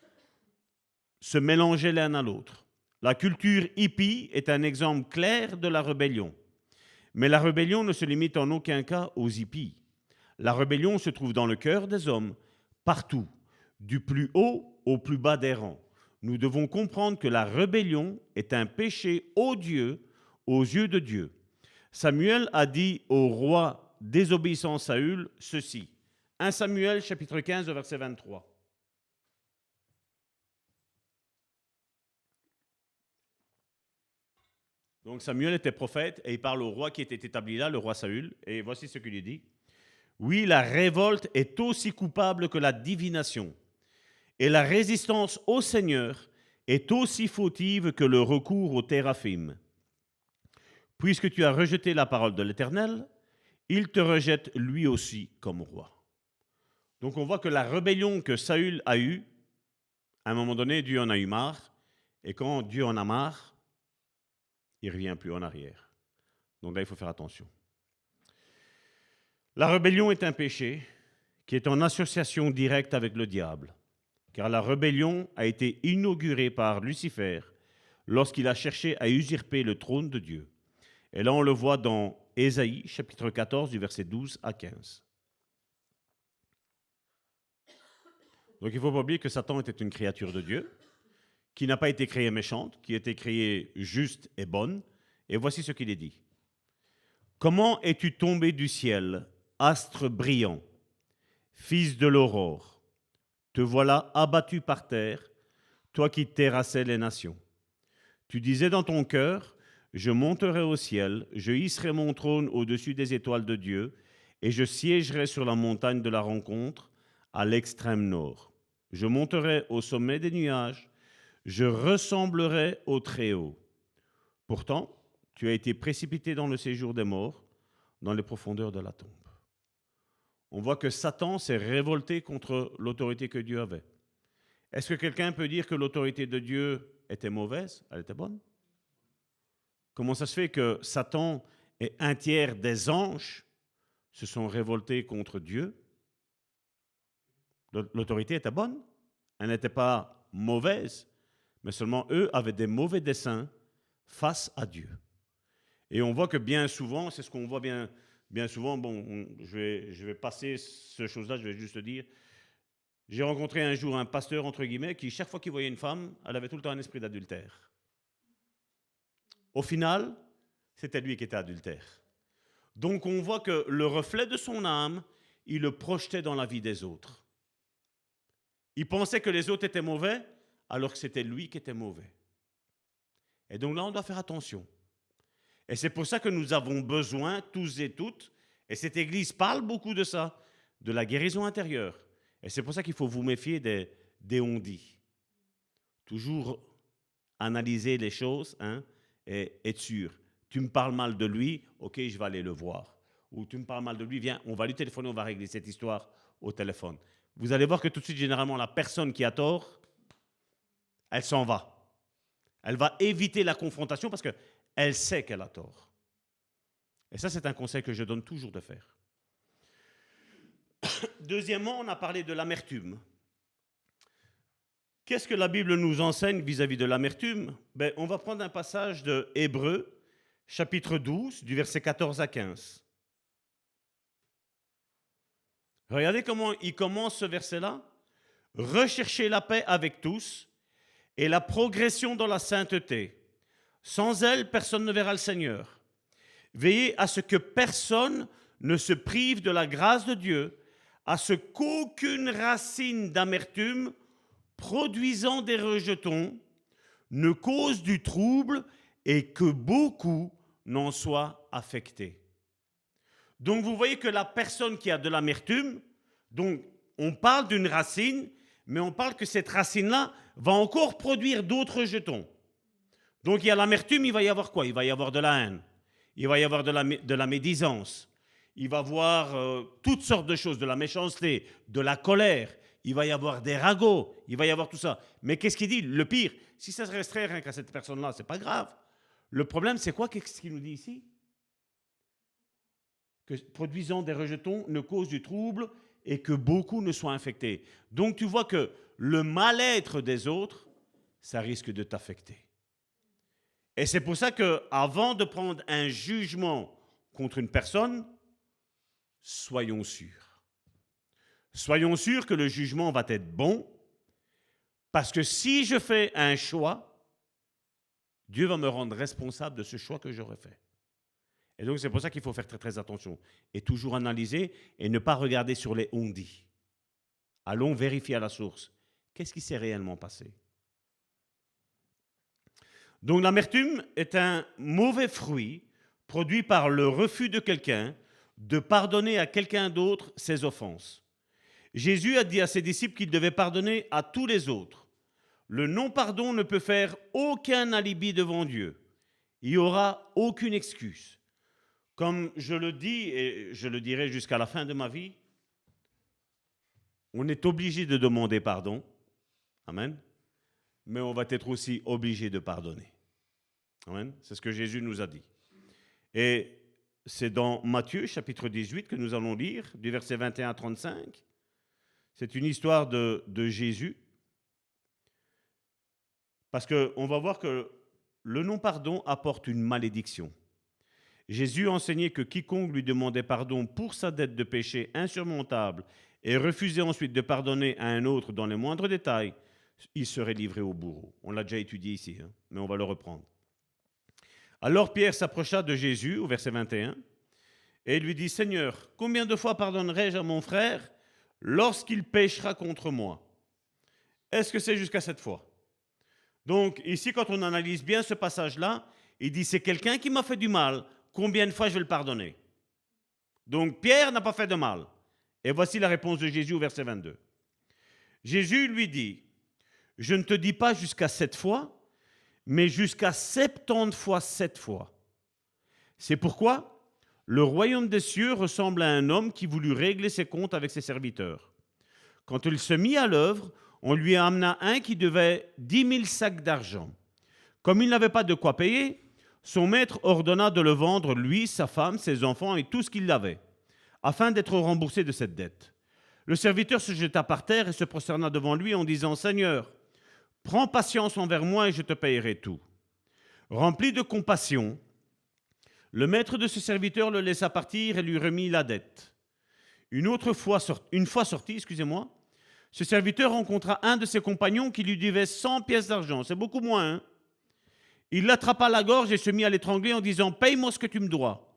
se mélangeaient l'un à l'autre. La culture hippie est un exemple clair de la rébellion. Mais la rébellion ne se limite en aucun cas aux hippies. La rébellion se trouve dans le cœur des hommes, partout, du plus haut au plus bas des rangs. Nous devons comprendre que la rébellion est un péché odieux aux yeux de Dieu. Samuel a dit au roi désobéissant Saül ceci. 1 Samuel chapitre 15 verset 23. Donc Samuel était prophète et il parle au roi qui était établi là, le roi Saül, et voici ce qu'il lui dit. Oui, la révolte est aussi coupable que la divination, et la résistance au Seigneur est aussi fautive que le recours au téraphim. Puisque tu as rejeté la parole de l'Éternel, il te rejette lui aussi comme roi. Donc on voit que la rébellion que Saül a eue, à un moment donné, Dieu en a eu marre, et quand Dieu en a marre, il ne revient plus en arrière. Donc là, il faut faire attention. La rébellion est un péché qui est en association directe avec le diable, car la rébellion a été inaugurée par Lucifer lorsqu'il a cherché à usurper le trône de Dieu. Et là, on le voit dans Ésaïe, chapitre 14, du verset 12 à 15. Donc il ne faut pas oublier que Satan était une créature de Dieu, qui n'a pas été créée méchante, qui a été créée juste et bonne. Et voici ce qu'il est dit. Comment es-tu tombé du ciel, astre brillant, fils de l'aurore? Te voilà abattu par terre, toi qui terrassais les nations. Tu disais dans ton cœur, je monterai au ciel, je hisserai mon trône au-dessus des étoiles de Dieu, et je siégerai sur la montagne de la rencontre, à l'extrême nord. Je monterai au sommet des nuages, je ressemblerai au Très-Haut. Pourtant, tu as été précipité dans le séjour des morts, dans les profondeurs de la tombe. On voit que Satan s'est révolté contre l'autorité que Dieu avait. Est-ce que quelqu'un peut dire que l'autorité de Dieu était mauvaise? Elle était bonne. Comment ça se fait que Satan et un tiers des anges se sont révoltés contre Dieu? L'autorité était bonne. Elle n'était pas mauvaise. Mais seulement eux avaient des mauvais desseins face à Dieu. Et on voit que bien souvent, c'est ce qu'on voit bien souvent, je vais passer ce chose-là, je vais juste dire, j'ai rencontré un jour un pasteur, entre guillemets, qui, chaque fois qu'il voyait une femme, elle avait tout le temps un esprit d'adultère. Au final, c'était lui qui était adultère. Donc on voit que le reflet de son âme, il le projetait dans la vie des autres. Il pensait que les autres étaient mauvais, alors que c'était lui qui était mauvais. Et donc là, on doit faire attention. Et c'est pour ça que nous avons besoin, tous et toutes, et cette Église parle beaucoup de ça, de la guérison intérieure. Et c'est pour ça qu'il faut vous méfier des on-dit. Toujours analyser les choses et être sûr. Tu me parles mal de lui, ok, je vais aller le voir. Ou tu me parles mal de lui, viens, on va lui téléphoner, on va régler cette histoire au téléphone. Vous allez voir que tout de suite, généralement, la personne qui a tort, elle s'en va. Elle va éviter la confrontation parce qu'elle sait qu'elle a tort. Et ça, c'est un conseil que je donne toujours de faire. Deuxièmement, on a parlé de l'amertume. Qu'est-ce que la Bible nous enseigne vis-à-vis de l'amertume? On va prendre un passage de Hébreux, chapitre 12, du verset 14 à 15. Regardez comment il commence ce verset-là. « Recherchez la paix avec tous et la progression dans la sainteté. Sans elle, personne ne verra le Seigneur. Veillez à ce que personne ne se prive de la grâce de Dieu, à ce qu'aucune racine d'amertume produisant des rejetons ne cause du trouble et que beaucoup n'en soient affectés. » Donc vous voyez que la personne qui a de l'amertume, donc on parle d'une racine, mais on parle que cette racine-là va encore produire d'autres jetons. Donc il y a l'amertume, il va y avoir quoi? Il va y avoir de la haine, il va y avoir de la médisance, il va y avoir toutes sortes de choses, de la méchanceté, de la colère, il va y avoir des ragots, il va y avoir tout ça. Mais qu'est-ce qu'il dit? Le pire, si ça se restreint rien qu'à cette personne-là, c'est pas grave. Le problème, c'est quoi? Qu'est-ce qu'il nous dit ici? Que produisant des rejetons ne cause du trouble et que beaucoup ne soient infectés. Donc tu vois que le mal-être des autres, ça risque de t'affecter. Et c'est pour ça qu'avant de prendre un jugement contre une personne, soyons sûrs. Soyons sûrs que le jugement va être bon, parce que si je fais un choix, Dieu va me rendre responsable de ce choix que j'aurais fait. Et donc c'est pour ça qu'il faut faire très très attention et toujours analyser et ne pas regarder sur les on-dit. Allons vérifier à la source. Qu'est-ce qui s'est réellement passé? Donc l'amertume est un mauvais fruit produit par le refus de quelqu'un de pardonner à quelqu'un d'autre ses offenses. Jésus a dit à ses disciples qu'il devait pardonner à tous les autres. Le non-pardon ne peut faire aucun alibi devant Dieu. Il n'y aura aucune excuse. Comme je le dis, et je le dirai jusqu'à la fin de ma vie, on est obligé de demander pardon. Amen. Mais on va être aussi obligé de pardonner. Amen. C'est ce que Jésus nous a dit. Et c'est dans Matthieu, chapitre 18, que nous allons lire, du verset 21 à 35. C'est une histoire de Jésus. Parce qu'on va voir que le non-pardon apporte une malédiction. Jésus enseignait que quiconque lui demandait pardon pour sa dette de péché insurmontable et refusait ensuite de pardonner à un autre dans les moindres détails, il serait livré au bourreau. On l'a déjà étudié ici, mais on va le reprendre. Alors Pierre s'approcha de Jésus, au verset 21, et lui dit, « Seigneur, combien de fois pardonnerai-je à mon frère lorsqu'il péchera contre moi? Est-ce que c'est jusqu'à 7 fois ?» Donc ici, quand on analyse bien ce passage-là, il dit, c'est quelqu'un qui m'a fait du mal, combien de fois je vais le pardonner? Donc Pierre n'a pas fait de mal. Et voici la réponse de Jésus au verset 22. Jésus lui dit, je ne te dis pas jusqu'à 7 fois, mais jusqu'à 70 fois 7 fois. C'est pourquoi le royaume des cieux ressemble à un homme qui voulut régler ses comptes avec ses serviteurs. Quand il se mit à l'œuvre, on lui amena un qui devait 10 000 sacs d'argent. Comme il n'avait pas de quoi payer, son maître ordonna de le vendre, lui, sa femme, ses enfants et tout ce qu'il avait, afin d'être remboursé de cette dette. Le serviteur se jeta par terre et se prosterna devant lui en disant, « Seigneur, prends patience envers moi et je te payerai tout. » Rempli de compassion, le maître de ce serviteur le laissa partir et lui remit la dette. Une fois sorti, ce serviteur rencontra un de ses compagnons qui lui devait 100 pièces d'argent. C'est beaucoup moins, hein? Il l'attrapa à la gorge et se mit à l'étrangler en disant, « Paye-moi ce que tu me dois. »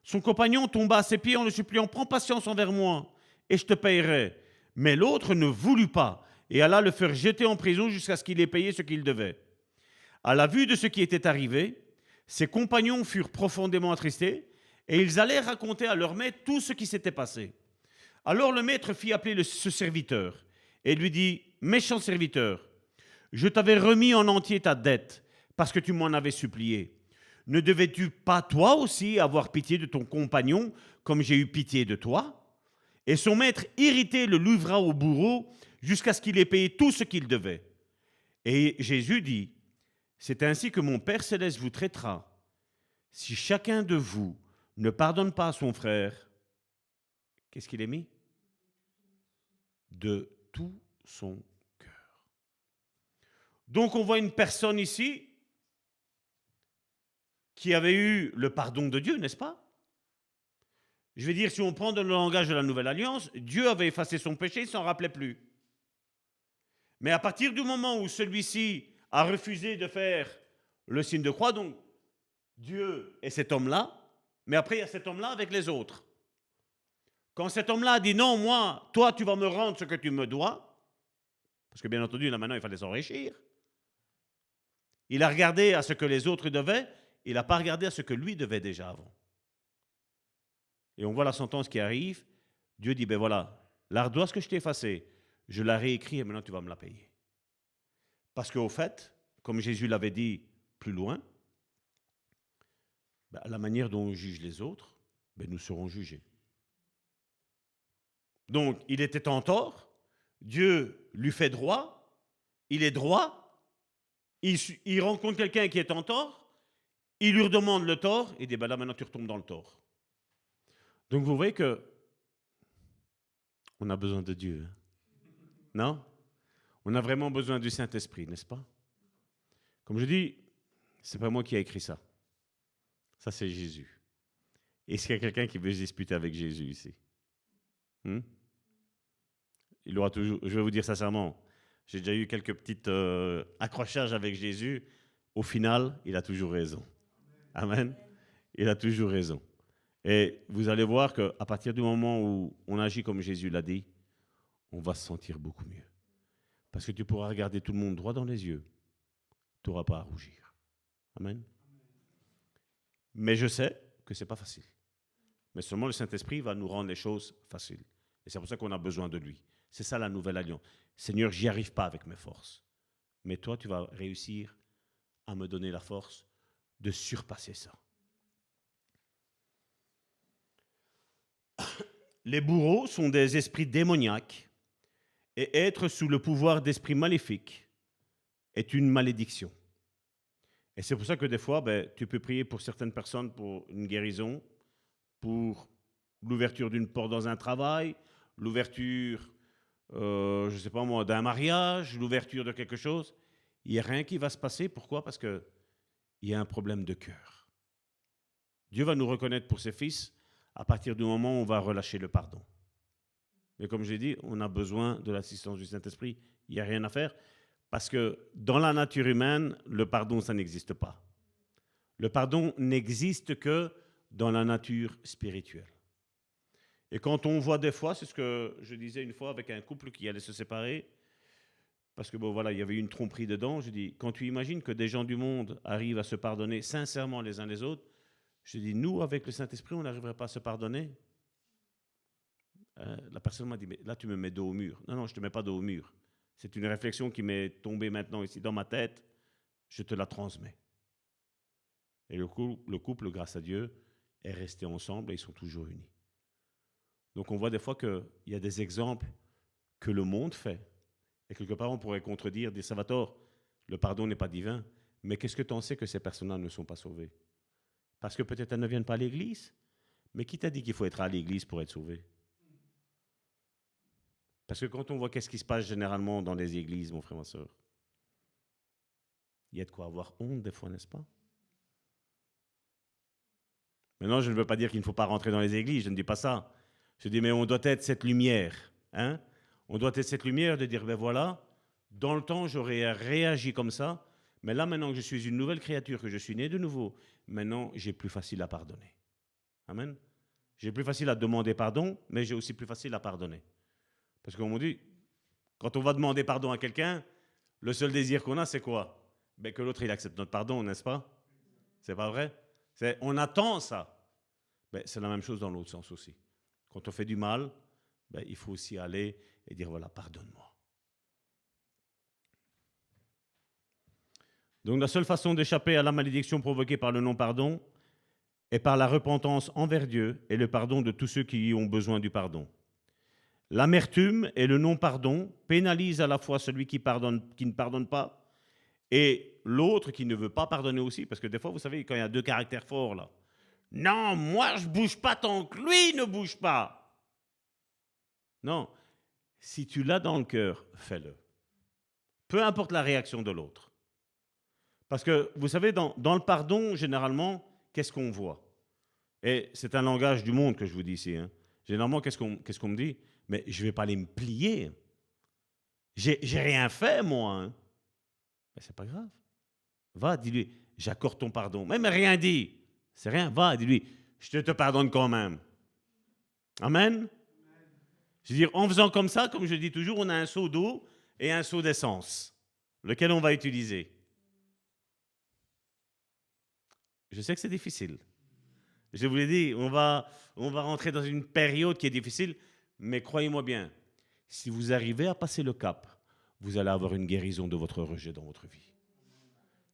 Son compagnon tomba à ses pieds en le suppliant, « Prends patience envers moi et je te payerai. » Mais l'autre ne voulut pas et alla le faire jeter en prison jusqu'à ce qu'il ait payé ce qu'il devait. À la vue de ce qui était arrivé, ses compagnons furent profondément attristés et ils allèrent raconter à leur maître tout ce qui s'était passé. Alors le maître fit appeler ce serviteur et lui dit, « Méchant serviteur, je t'avais remis en entier ta dette parce que tu m'en avais supplié. Ne devais-tu pas toi aussi avoir pitié de ton compagnon comme j'ai eu pitié de toi ?» Et son maître, irrité, le livra au bourreau jusqu'à ce qu'il ait payé tout ce qu'il devait. Et Jésus dit, « C'est ainsi que mon Père céleste vous traitera. Si chacun de vous ne pardonne pas à son frère, qu'est-ce qu'il est mis? De tout son cœur. » Donc on voit une personne ici qui avait eu le pardon de Dieu, n'est-ce pas? Je vais dire, si on prend dans le langage de la Nouvelle Alliance, Dieu avait effacé son péché, il ne s'en rappelait plus. Mais à partir du moment où celui-ci a refusé de faire le signe de croix, donc Dieu et cet homme-là, mais après il y a cet homme-là avec les autres. Quand cet homme-là a dit, non, moi, toi tu vas me rendre ce que tu me dois, parce que bien entendu, là maintenant il fallait s'enrichir, il a regardé à ce que les autres devaient, il n'a pas regardé à ce que lui devait déjà avant. et on voit la sentence qui arrive, Dieu dit, ben voilà, l'ardoise que je t'ai effacée, je la réécris et maintenant tu vas me la payer. Parce qu'au fait, comme Jésus l'avait dit plus loin, ben, la manière dont on juge les autres, ben, nous serons jugés. Donc, il était en tort, Dieu lui fait droit, il est droit, il rencontre quelqu'un qui est en tort, il lui redemande le tort, et dit, ben là maintenant tu retombes dans le tort. Donc vous voyez que on a besoin de Dieu. Hein? Non? On a vraiment besoin du Saint-Esprit, n'est-ce pas? Comme je dis, c'est pas moi qui ai écrit ça. Ça, c'est Jésus. Est-ce qu'il y a quelqu'un qui veut se disputer avec Jésus ici? Il aura toujours, je vais vous dire sincèrement, j'ai déjà eu quelques petits accrochages avec Jésus. Au final, il a toujours raison. Amen. Il a toujours raison. Et vous allez voir qu'à partir du moment où on agit comme Jésus l'a dit, on va se sentir beaucoup mieux. Parce que tu pourras regarder tout le monde droit dans les yeux. Tu n'auras pas à rougir. Amen. Mais je sais que ce n'est pas facile. Mais seulement le Saint-Esprit va nous rendre les choses faciles. Et c'est pour ça qu'on a besoin de lui. C'est ça la nouvelle alliance. Seigneur, j'y arrive pas avec mes forces. Mais toi, tu vas réussir à me donner la force de surpasser ça. Les bourreaux sont des esprits démoniaques et être sous le pouvoir d'esprits maléfiques est une malédiction. Et c'est pour ça que des fois, tu peux prier pour certaines personnes pour une guérison, pour l'ouverture d'une porte dans un travail, l'ouverture, je ne sais pas moi, d'un mariage, l'ouverture de quelque chose. Il n'y a rien qui va se passer. Pourquoi? Parce qu'il y a un problème de cœur. Dieu va nous reconnaître pour ses fils à partir du moment où on va relâcher le pardon. Mais comme je l'ai dit, on a besoin de l'assistance du Saint-Esprit. Il n'y a rien à faire. Parce que dans la nature humaine, le pardon, ça n'existe pas. Le pardon n'existe que dans la nature spirituelle. Et quand on voit des fois, c'est ce que je disais une fois avec un couple qui allait se séparer, parce que bon voilà, il y avait une tromperie dedans, je dis, quand tu imagines que des gens du monde arrivent à se pardonner sincèrement les uns les autres, je dis, nous, avec le Saint-Esprit, on n'arriverait pas à se pardonner. La personne m'a dit, mais là, tu me mets dos au mur. Non, je ne te mets pas dos au mur. C'est une réflexion qui m'est tombée maintenant ici dans ma tête. Je te la transmets. Et le couple, grâce à Dieu, est resté ensemble et ils sont toujours unis. Donc on voit des fois qu'il y a des exemples que le monde fait. Et quelque part, on pourrait contredire, dire, Salvatore, le pardon n'est pas divin. Mais qu'est-ce que tu en sais que ces personnes-là ne sont pas sauvées? Parce que peut-être elles ne viennent pas à l'église. Mais qui t'a dit qu'il faut être à l'église pour être sauvé? Parce que quand on voit qu'est-ce qui se passe généralement dans les églises, mon frère, ma soeur, il y a de quoi avoir honte des fois, n'est-ce pas? Maintenant, je ne veux pas dire qu'il ne faut pas rentrer dans les églises, je ne dis pas ça. Je dis, mais on doit être cette lumière. Hein? On doit être cette lumière de dire, ben voilà, dans le temps, j'aurais réagi comme ça, mais là, maintenant que je suis une nouvelle créature, que je suis né de nouveau, maintenant, j'ai plus facile à pardonner. Amen. J'ai plus facile à demander pardon, mais j'ai aussi plus facile à pardonner. Parce qu'on me dit, quand on va demander pardon à quelqu'un, le seul désir qu'on a, c'est quoi? Ben, que l'autre, il accepte notre pardon, n'est-ce pas? C'est pas vrai? On attend ça. Ben, c'est la même chose dans l'autre sens aussi. Quand on fait du mal, ben, il faut aussi aller et dire, voilà, pardonne-moi. Donc la seule façon d'échapper à la malédiction provoquée par le non-pardon est par la repentance envers Dieu et le pardon de tous ceux qui ont besoin du pardon. L'amertume et le non-pardon pénalisent à la fois celui qui ne pardonne pas et l'autre qui ne veut pas pardonner aussi. Parce que des fois, vous savez, quand il y a deux caractères forts là, non, moi je ne bouge pas tant que lui ne bouge pas. Non, si tu l'as dans le cœur, fais-le. Peu importe la réaction de l'autre. Parce que, vous savez, dans le pardon, généralement, qu'est-ce qu'on voit? Et c'est un langage du monde que je vous dis ici. Hein. Généralement, qu'est-ce qu'on me dit? Mais je ne vais pas aller me plier. J'ai rien fait, moi. Hein. Mais c'est pas grave. Va, dis-lui, j'accorde ton pardon. Même rien dit. C'est rien. Va, dis-lui, je te pardonne quand même. Amen. Je veux dire, en faisant comme ça, comme je dis toujours, on a un seau d'eau et un seau d'essence, lequel on va utiliser. Je sais que c'est difficile. Je vous l'ai dit, on va rentrer dans une période qui est difficile, mais croyez-moi bien, si vous arrivez à passer le cap, vous allez avoir une guérison de votre rejet dans votre vie.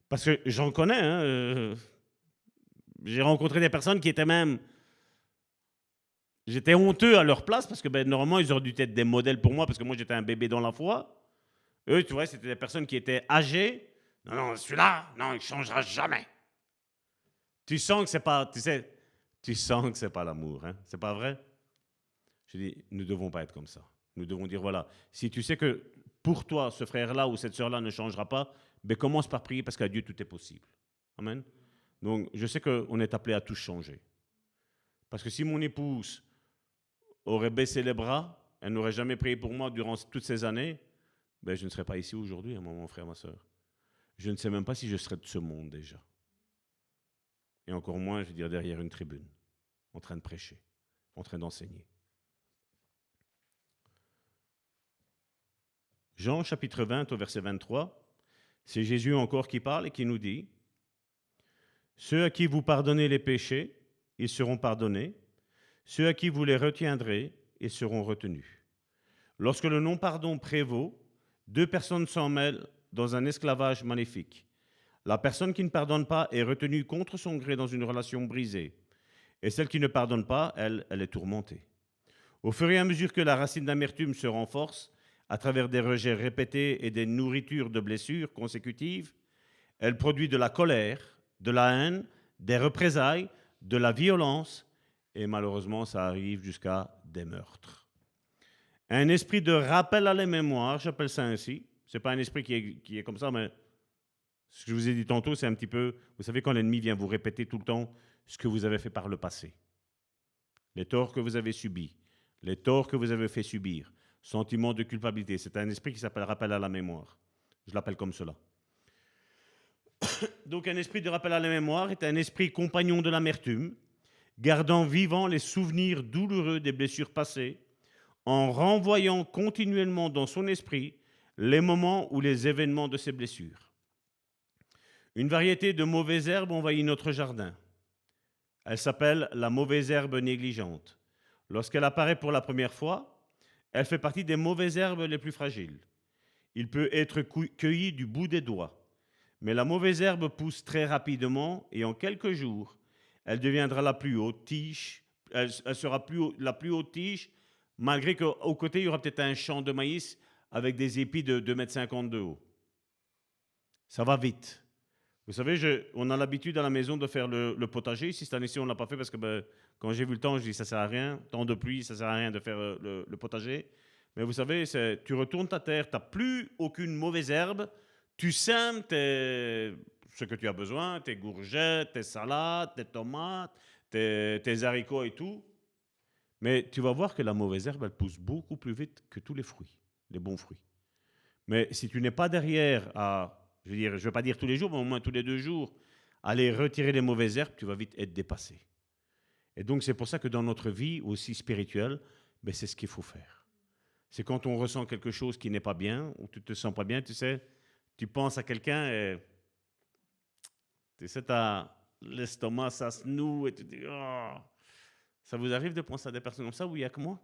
Parce que j'en connais, hein, j'ai rencontré des personnes qui étaient même... J'étais honteux à leur place parce que normalement, ils auraient dû être des modèles pour moi parce que moi, j'étais un bébé dans la foi. Eux, tu vois, c'était des personnes qui étaient âgées. Non, non, celui-là, non, il ne changera jamais. Tu sens que c'est pas, tu sais, tu sens que c'est pas l'amour, hein? C'est pas vrai? Je dis, nous ne devons pas être comme ça. Nous devons dire, voilà, si tu sais que pour toi, ce frère-là ou cette sœur-là ne changera pas, ben commence par prier parce qu'à Dieu, tout est possible. Amen. Donc, je sais qu'on est appelé à tout changer. Parce que si mon épouse aurait baissé les bras, elle n'aurait jamais prié pour moi durant toutes ces années, ben, je ne serais pas ici aujourd'hui, hein, mon frère, ma soeur. Je ne sais même pas si je serais de ce monde déjà. Et encore moins, je veux dire, derrière une tribune, en train de prêcher, en train d'enseigner. Jean chapitre 20 au verset 23, c'est Jésus encore qui parle et qui nous dit « Ceux à qui vous pardonnez les péchés, ils seront pardonnés. Ceux à qui vous les retiendrez, ils seront retenus. Lorsque le non-pardon prévaut, deux personnes s'en mêlent dans un esclavage maléfique. La personne qui ne pardonne pas est retenue contre son gré dans une relation brisée. Et celle qui ne pardonne pas, elle est tourmentée. Au fur et à mesure que la racine d'amertume se renforce, à travers des rejets répétés et des nourritures de blessures consécutives, elle produit de la colère, de la haine, des représailles, de la violence, et malheureusement, ça arrive jusqu'à des meurtres. Un esprit de rappel à la mémoire, j'appelle ça ainsi. Ce n'est pas un esprit qui est comme ça, mais ce que je vous ai dit tantôt, c'est un petit peu, vous savez, quand l'ennemi vient vous répéter tout le temps ce que vous avez fait par le passé, les torts que vous avez subis, les torts que vous avez fait subir, sentiment de culpabilité. C'est un esprit qui s'appelle rappel à la mémoire. Je l'appelle comme cela. Donc un esprit de rappel à la mémoire est un esprit compagnon de l'amertume, gardant vivant les souvenirs douloureux des blessures passées, en renvoyant continuellement dans son esprit les moments ou les événements de ces blessures. Une variété de mauvaises herbes envahit notre jardin. Elle s'appelle la mauvaise herbe négligente. Lorsqu'elle apparaît pour la première fois, elle fait partie des mauvaises herbes les plus fragiles. Il peut être cueilli du bout des doigts. Mais la mauvaise herbe pousse très rapidement et en quelques jours, elle deviendra la plus haute tige. Elle sera la plus haute tige, malgré qu'au côté, il y aura peut-être un champ de maïs avec des épis de 2,50 m de haut. Ça va vite. Vous savez, on a l'habitude à la maison de faire le potager. Ici, cette année-ci, on ne l'a pas fait parce que quand j'ai vu le temps, je dis ça ne sert à rien. Temps de pluie, ça ne sert à rien de faire le potager. Mais vous savez, tu retournes ta terre, tu n'as plus aucune mauvaise herbe. Tu sèmes ce que tu as besoin, tes courgettes, tes salades, tes tomates, tes haricots et tout. Mais tu vas voir que la mauvaise herbe, elle pousse beaucoup plus vite que tous les fruits, les bons fruits. Mais si tu n'es pas derrière je ne vais pas dire tous les jours, mais au moins tous les 2 jours, aller retirer les mauvaises herbes, tu vas vite être dépassé. Et donc c'est pour ça que dans notre vie aussi spirituelle, c'est ce qu'il faut faire. C'est quand on ressent quelque chose qui n'est pas bien, ou tu ne te sens pas bien, tu sais, tu penses à quelqu'un et tu sais, l'estomac, ça se noue et tu te dis, oh. Ça vous arrive de penser à des personnes comme ça ou il n'y a que moi?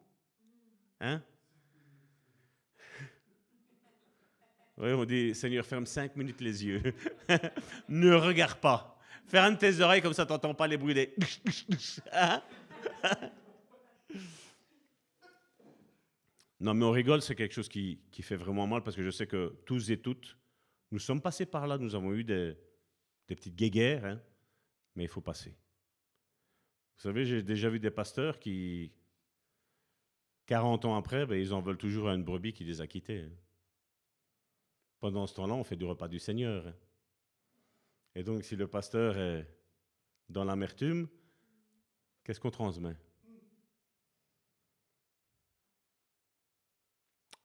Hein? Oui, on dit, Seigneur, ferme 5 minutes les yeux. Ne regarde pas. Ferme tes oreilles comme ça, tu n'entends pas les bruits des... Hein? Non, mais on rigole, c'est quelque chose qui fait vraiment mal parce que je sais que tous et toutes, nous sommes passés par là, nous avons eu des petites guéguerres, hein, mais il faut passer. Vous savez, j'ai déjà vu des pasteurs qui, 40 ans après, ils en veulent toujours à une brebis qui les a quittés. Hein. Pendant ce temps-là, on fait du repas du Seigneur. Hein. Et donc, si le pasteur est dans l'amertume, qu'est-ce qu'on transmet?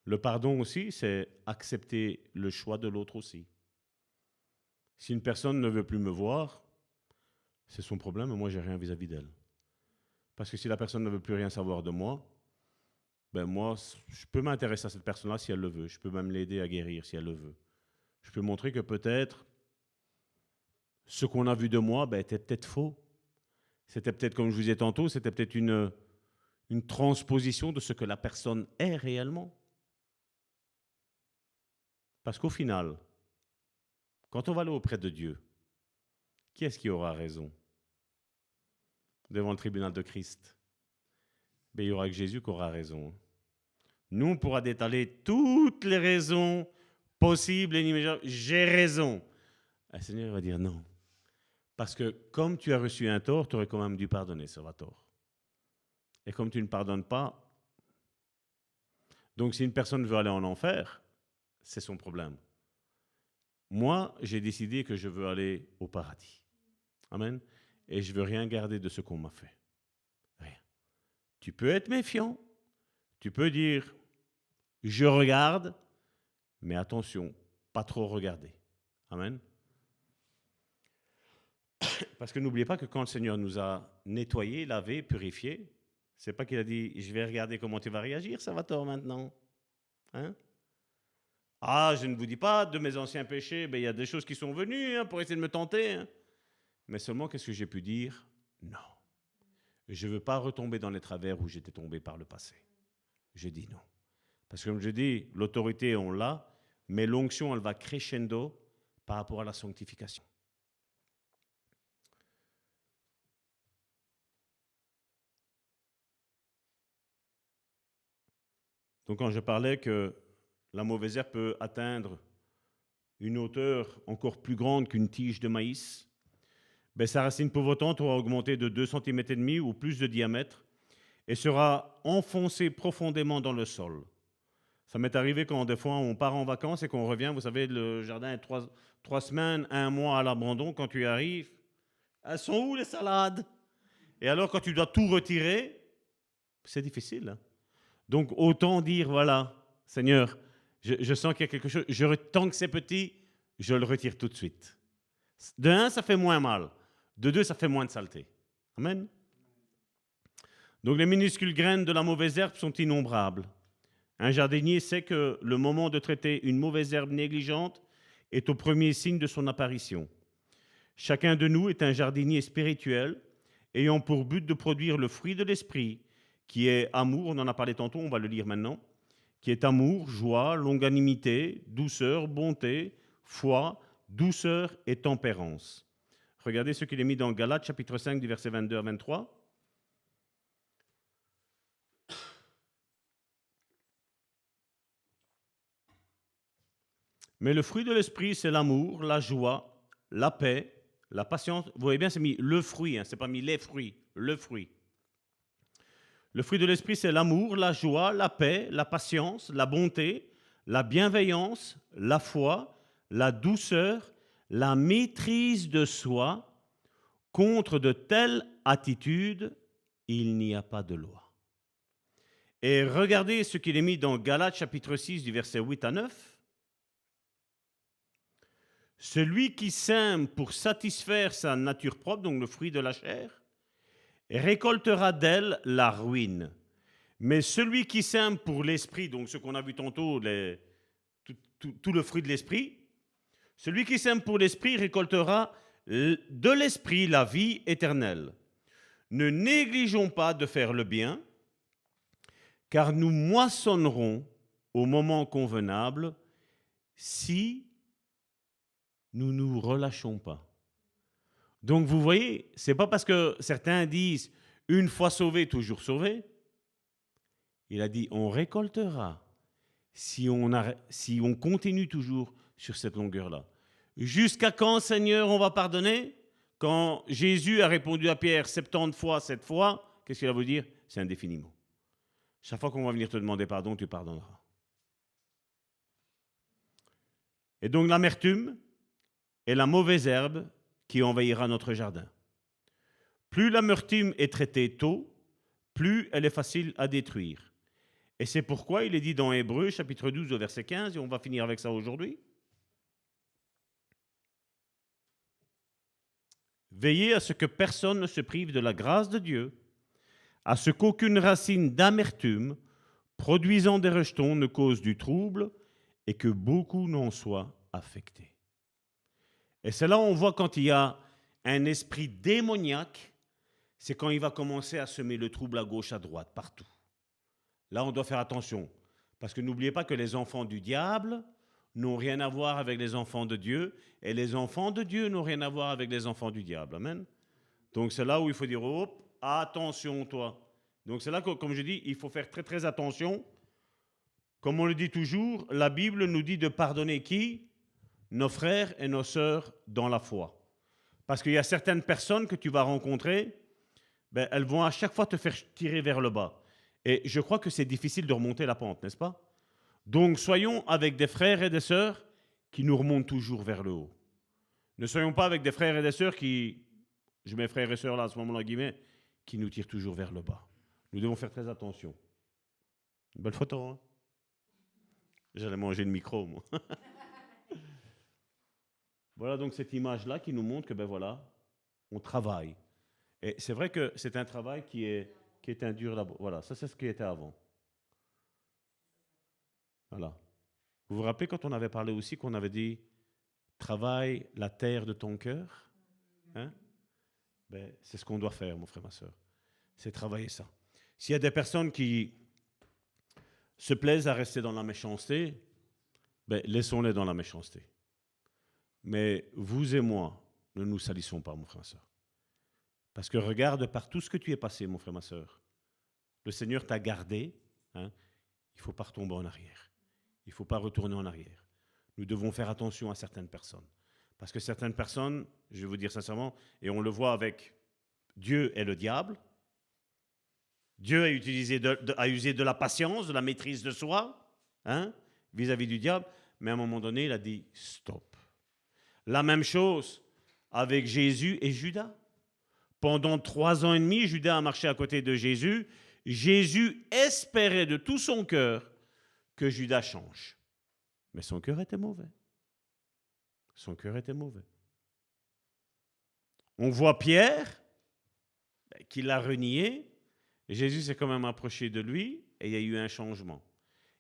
Le pardon aussi, c'est accepter le choix de l'autre aussi. Si une personne ne veut plus me voir, c'est son problème et moi, j'ai rien vis-à-vis d'elle. Parce que si la personne ne veut plus rien savoir de moi, moi, je peux m'intéresser à cette personne-là si elle le veut. Je peux même l'aider à guérir si elle le veut. Je peux montrer que peut-être ce qu'on a vu de moi était peut-être faux. C'était peut-être, comme je vous disais tantôt, c'était peut-être une transposition de ce que la personne est réellement. Parce qu'au final, quand on va aller auprès de Dieu, qui est-ce qui aura raison devant le tribunal de Christ? Ben, il y aura que Jésus qui aura raison. Nous, on pourra détaler toutes les raisons possibles et inimaginables. J'ai raison. Le Seigneur va dire non. Parce que comme tu as reçu un tort, tu aurais quand même dû pardonner, ça va tort. Et comme tu ne pardonnes pas, donc si une personne veut aller en enfer, c'est son problème. Moi, j'ai décidé que je veux aller au paradis. Amen. Et je ne veux rien garder de ce qu'on m'a fait. Rien. Tu peux être méfiant. Tu peux dire, je regarde, mais attention, pas trop regarder. Amen. Parce que n'oubliez pas que quand le Seigneur nous a nettoyés, lavés, purifiés, c'est pas qu'il a dit, je vais regarder comment tu vas réagir, ça va tort maintenant. Hein? Ah, je ne vous dis pas, de mes anciens péchés, ben, y a des choses qui sont venues pour essayer de me tenter. Hein. Mais seulement, qu'est-ce que j'ai pu dire? Non. Je ne veux pas retomber dans les travers où j'étais tombé par le passé. J'ai dit non. Parce que comme je dis, l'autorité, on l'a, mais l'onction, elle va crescendo par rapport à la sanctification. Donc quand je parlais que la mauvaise herbe peut atteindre une hauteur encore plus grande qu'une tige de maïs, ben sa racine pievotante aura augmenté de 2,5 cm ou plus de diamètre et sera enfoncée profondément dans le sol. Ça m'est arrivé quand des fois on part en vacances et qu'on revient, vous savez, le jardin est 3 semaines, 1 mois à l'abandon, quand tu y arrives, elles sont où les salades? Et alors quand tu dois tout retirer, c'est difficile. Hein? Donc autant dire, voilà, Seigneur, je sens qu'il y a quelque chose, tant que c'est petit, je le retire tout de suite. De 1, ça fait moins mal. De 2, ça fait moins de saleté. Amen. Donc les minuscules graines de la mauvaise herbe sont innombrables. Un jardinier sait que le moment de traiter une mauvaise herbe négligente est au premier signe de son apparition. Chacun de nous est un jardinier spirituel ayant pour but de produire le fruit de l'esprit, qui est amour, on en a parlé tantôt, on va le lire maintenant, qui est amour, joie, longanimité, douceur, bonté, foi, douceur et tempérance. Regardez ce qu'il est mis dans Galates, chapitre 5, du verset 22 à 23. Mais le fruit de l'esprit, c'est l'amour, la joie, la paix, la patience. Vous voyez bien, c'est mis le fruit, hein, c'est pas mis les fruits, le fruit. Le fruit de l'esprit, c'est l'amour, la joie, la paix, la patience, la bonté, la bienveillance, la foi, la douceur, la maîtrise de soi. Contre de telles attitudes, il n'y a pas de loi. Et regardez ce qu'il est mis dans Galates chapitre 6 du verset 8 à 9. Celui qui sème pour satisfaire sa nature propre, donc le fruit de la chair, récoltera d'elle la ruine. Mais celui qui sème pour l'esprit, donc ce qu'on a vu tantôt, tout le fruit de l'esprit, celui qui sème pour l'esprit récoltera de l'esprit la vie éternelle. Ne négligeons pas de faire le bien, car nous moissonnerons au moment convenable si nous ne nous relâchons pas. Donc vous voyez, ce n'est pas parce que certains disent une fois sauvé, toujours sauvé. Il a dit on récoltera si on continue toujours sur cette longueur-là. Jusqu'à quand, Seigneur, on va pardonner? Quand Jésus a répondu à Pierre 70 fois, 7 fois, qu'est-ce qu'il va vous dire? C'est indéfiniment. Chaque fois qu'on va venir te demander pardon, tu pardonneras. Et donc l'amertume est la mauvaise herbe qui envahira notre jardin. Plus l'amertume est traitée tôt, plus elle est facile à détruire. Et c'est pourquoi il est dit dans Hébreux, chapitre 12, au verset 15, et on va finir avec ça aujourd'hui. Veillez à ce que personne ne se prive de la grâce de Dieu, à ce qu'aucune racine d'amertume produisant des rejetons ne cause du trouble et que beaucoup n'en soient affectés. Et c'est là où on voit quand il y a un esprit démoniaque, c'est quand il va commencer à semer le trouble à gauche, à droite, partout. Là, on doit faire attention. Parce que n'oubliez pas que les enfants du diable n'ont rien à voir avec les enfants de Dieu, et les enfants de Dieu n'ont rien à voir avec les enfants du diable. Amen. Donc c'est là où il faut dire, hop, attention toi. Donc c'est là que, comme je dis, il faut faire très très attention. Comme on le dit toujours, la Bible nous dit de pardonner qui? Nos frères et nos sœurs dans la foi. Parce qu'il y a certaines personnes que tu vas rencontrer, ben, elles vont à chaque fois te faire tirer vers le bas. Et je crois que c'est difficile de remonter la pente, n'est-ce pas? Donc soyons avec des frères et des sœurs qui nous remontent toujours vers le haut. Ne soyons pas avec des frères et des sœurs qui, je mets frères et sœurs là à ce moment-là, guillemets, qui nous tirent toujours vers le bas. Nous devons faire très attention. Une belle photo, hein? J'allais manger le micro, moi. Voilà donc cette image-là qui nous montre que, ben voilà, on travaille. Et c'est vrai que c'est un travail qui est un dur labeur. Voilà, ça c'est ce qui était avant. Voilà. Vous vous rappelez quand on avait parlé aussi qu'on avait dit travaille la terre de ton cœur, hein? Ben, c'est ce qu'on doit faire, mon frère, ma soeur. C'est travailler ça. S'il y a des personnes qui se plaisent à rester dans la méchanceté, ben, laissons-les dans la méchanceté. Mais vous et moi, ne nous salissons pas, mon frère, ma soeur. Parce que regarde par tout ce que tu es passé, mon frère, ma soeur. Le Seigneur t'a gardé, hein? Il ne faut pas retomber en arrière. Il ne faut pas retourner en arrière. Nous devons faire attention à certaines personnes. Parce que certaines personnes, je vais vous dire sincèrement, et on le voit avec Dieu et le diable, Dieu a usé de la patience, de la maîtrise de soi, hein, vis-à-vis du diable, mais à un moment donné, il a dit stop. La même chose avec Jésus et Judas. Pendant 3 ans et demi, Judas a marché à côté de Jésus. Jésus espérait de tout son cœur que Judas change. Mais son cœur était mauvais. Son cœur était mauvais. On voit Pierre qui l'a renié. Jésus s'est quand même approché de lui et il y a eu un changement.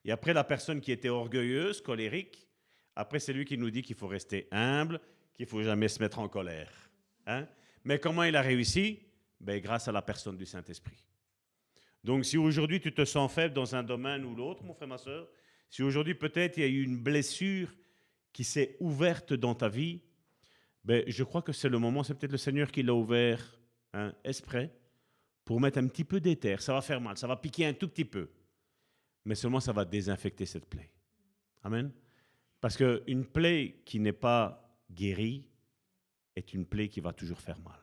Et après, la personne qui était orgueilleuse, colérique, après, c'est lui qui nous dit qu'il faut rester humble, qu'il ne faut jamais se mettre en colère. Hein? Mais comment il a réussi? Ben, grâce à la personne du Saint-Esprit. Donc, si aujourd'hui tu te sens faible dans un domaine ou l'autre, mon frère, ma soeur, si aujourd'hui peut-être il y a eu une blessure qui s'est ouverte dans ta vie, ben, je crois que c'est le moment, c'est peut-être le Seigneur qui l'a ouvert, hein, exprès, pour mettre un petit peu d'éther. Ça va faire mal, ça va piquer un tout petit peu. Mais seulement ça va désinfecter cette plaie. Amen. Parce qu'une plaie qui n'est pas guérie est une plaie qui va toujours faire mal.